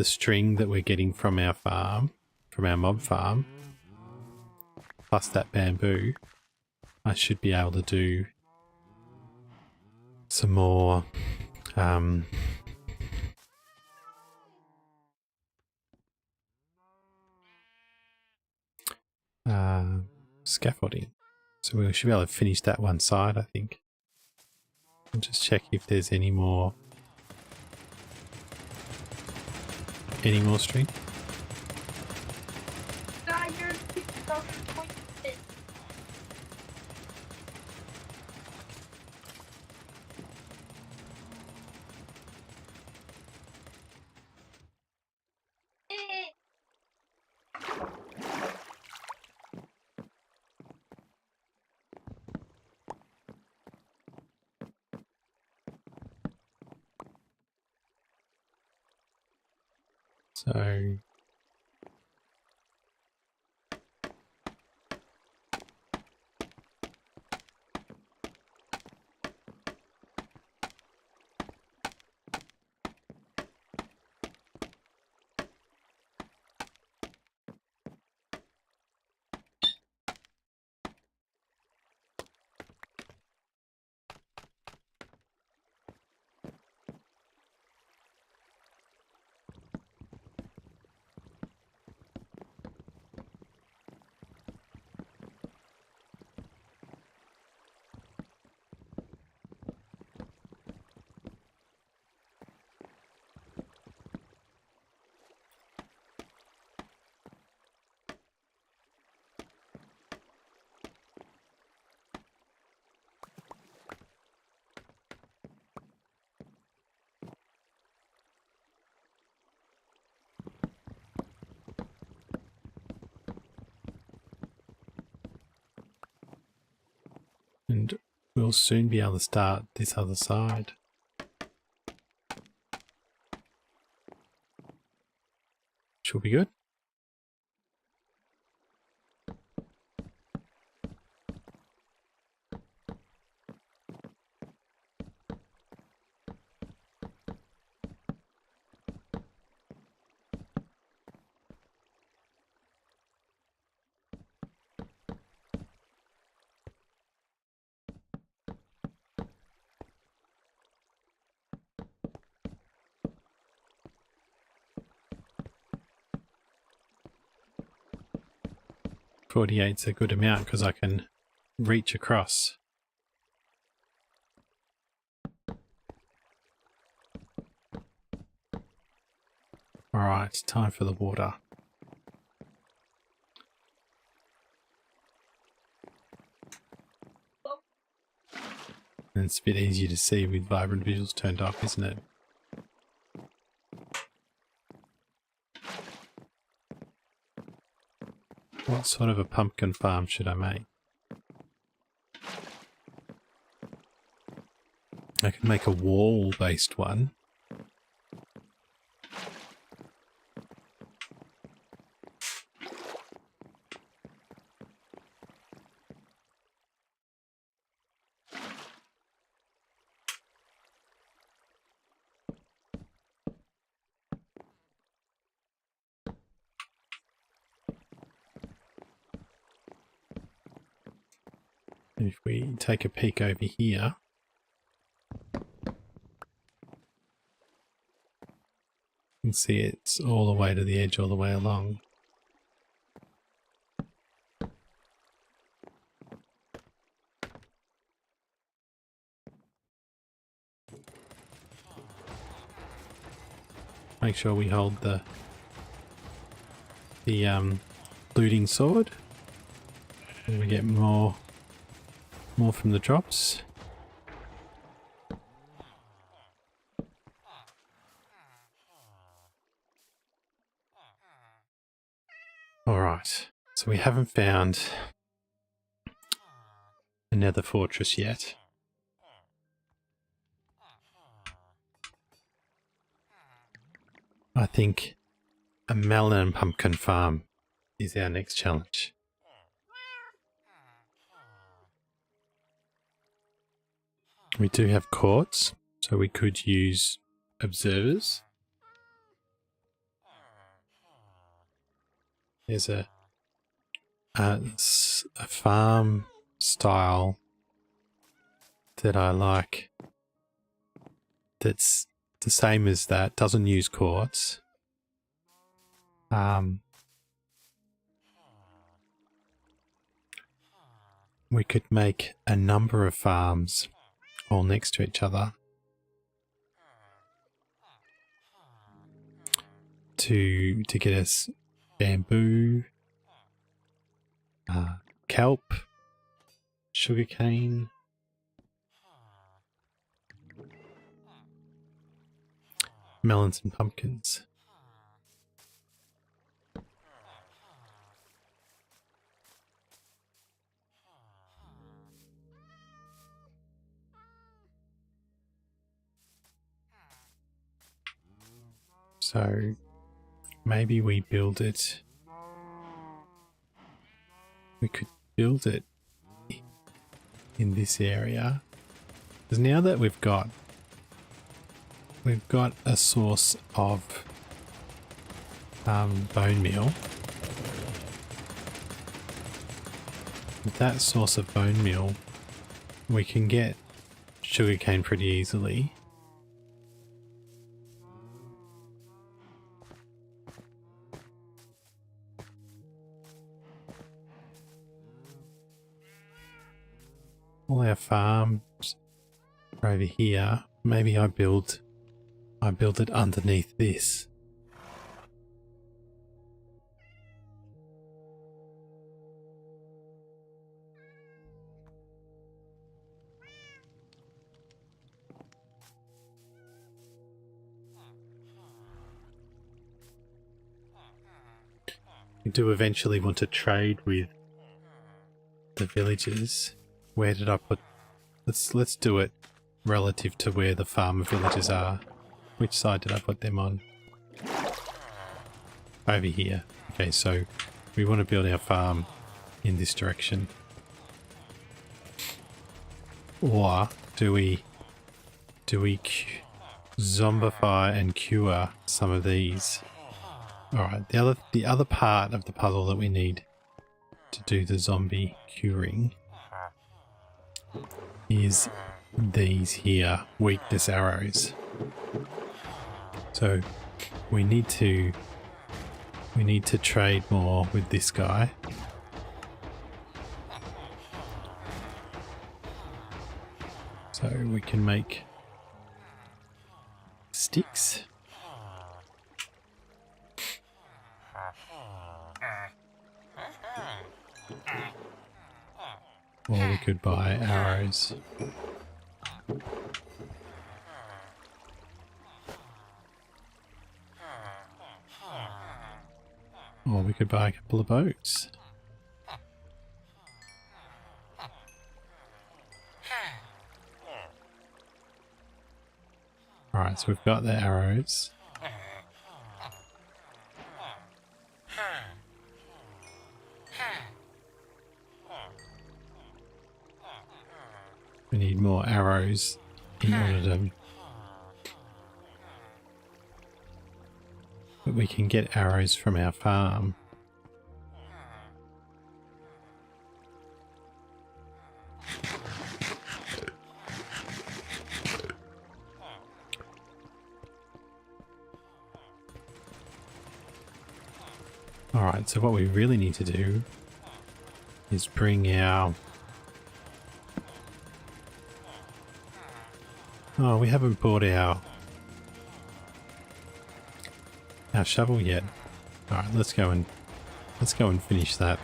string that we're getting from our farm, from our mob farm, plus that bamboo, I should be able to do some more scaffolding. So we should be able to finish that one side, I think. And just check if there's any more string. So and we'll soon be able to start this other side. Which will be good. .48's a good amount because I can reach across. Alright, time for the water. And it's a bit easier to see with vibrant visuals turned off, isn't it? What sort of a pumpkin farm should I make? I can make a wall-based one. And if we take a peek over here, you can see it's all the way to the edge, all the way along. Make sure we hold the looting sword, and we get more from the drops. Alright, so we haven't found a nether fortress yet. I think a melon and pumpkin farm is our next challenge. We do have courts, so we could use observers. There's a farm style that I like that's the same as that, doesn't use courts. We could make a number of farms all next to each other to get us bamboo, kelp, sugarcane, melons and pumpkins. So maybe we build it. We could build it in this area. Because now that we've got a source of bone meal. With that source of bone meal, we can get sugarcane pretty easily. All our farms are over here. Maybe I build it underneath this. We do eventually want to trade with the villagers. Where did I put... Let's do it relative to where the farmer villages are. Which side did I put them on? Over here. Okay, so we want to build our farm in this direction. Or do we zombify and cure some of these? Alright, the other part of the puzzle that we need to do the zombie curing is these here, weakness arrows. So we need to trade more with this guy. So we can make sticks. Or we could buy arrows. Or we could buy a couple of boats. Alright, so we've got the arrows. We need more arrows in order to... But we can get arrows from our farm. Alright, so what we really need to do is bring our... Oh, we haven't bought our shovel yet. Alright, let's go and finish that.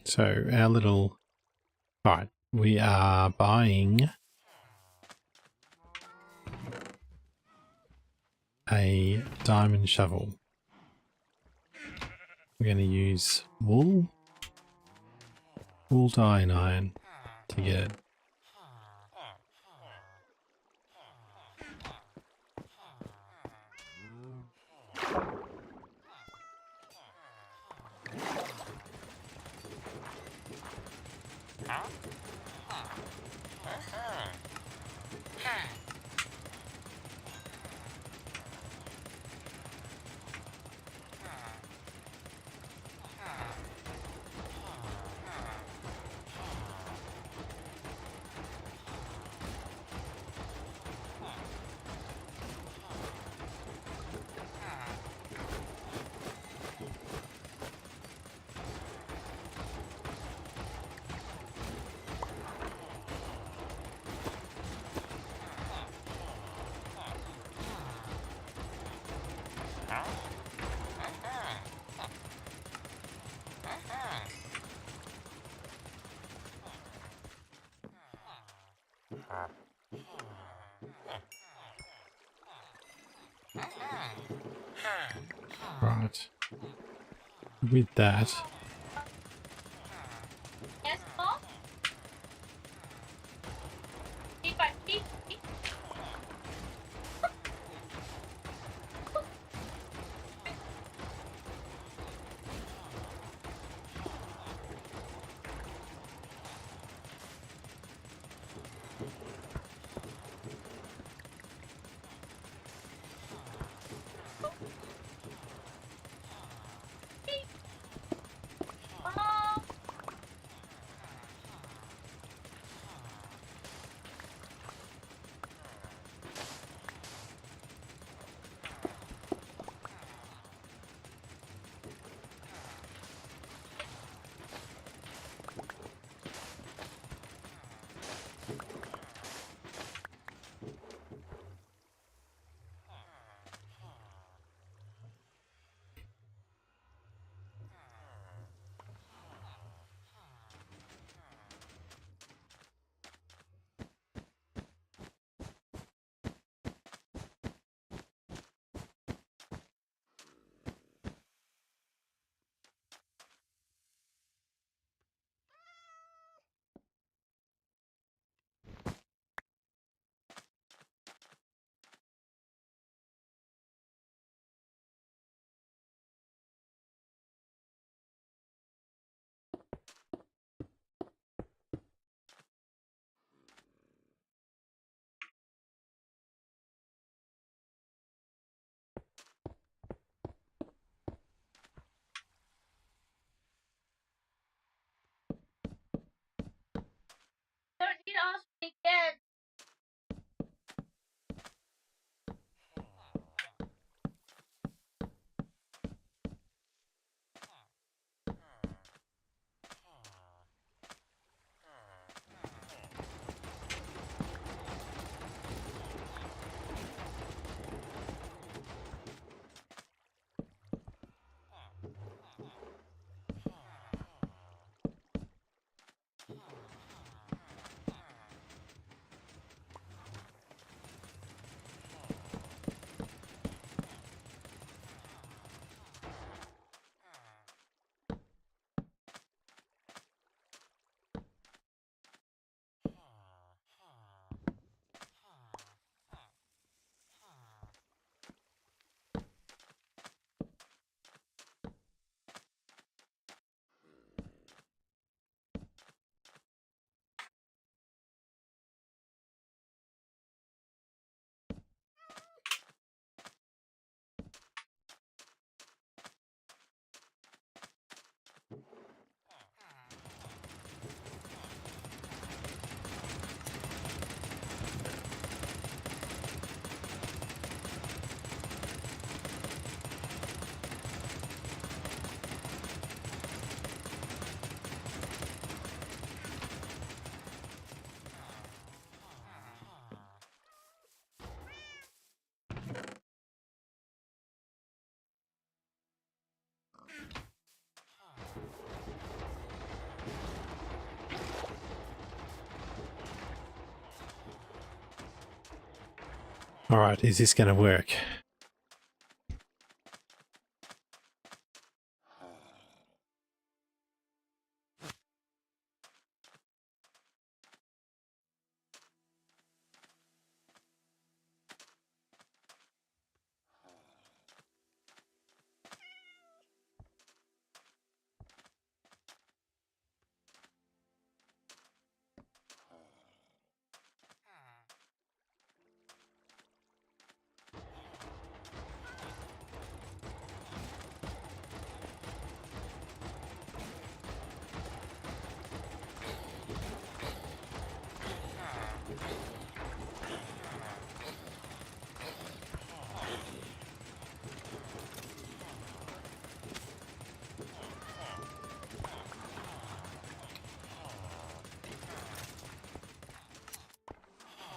So our little... Alright, we are buying a diamond shovel. We're going to use wool dye and iron to get it. Right. With that, Yes, Mom? Beep, beep, beep. Mom. Don't need to ask me again. All right, is this going to work?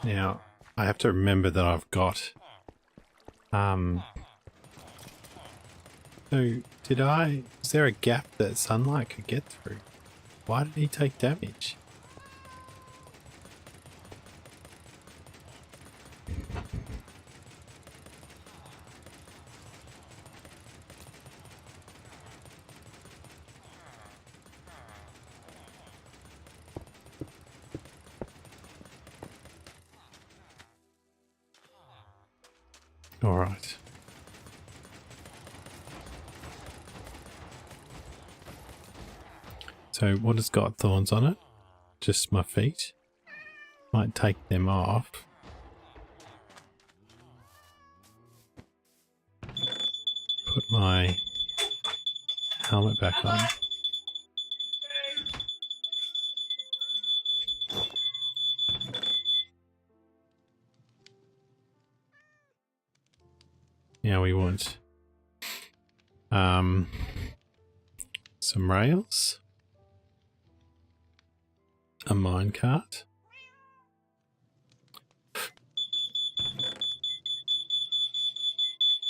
Now, I have to remember that I've got, so is there a gap that sunlight could get through? Why did he take damage? All right. So what has got thorns on it? Just my feet. Might take them off. Put my helmet back on. Now we want some rails, a minecart.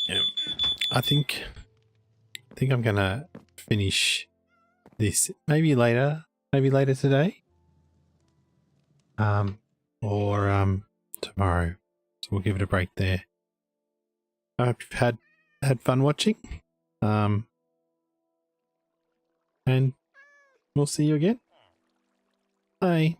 Yeah, I think I'm gonna finish this maybe later today, or tomorrow. So we'll give it a break there. I hope you've had fun watching, and we'll see you again. Bye.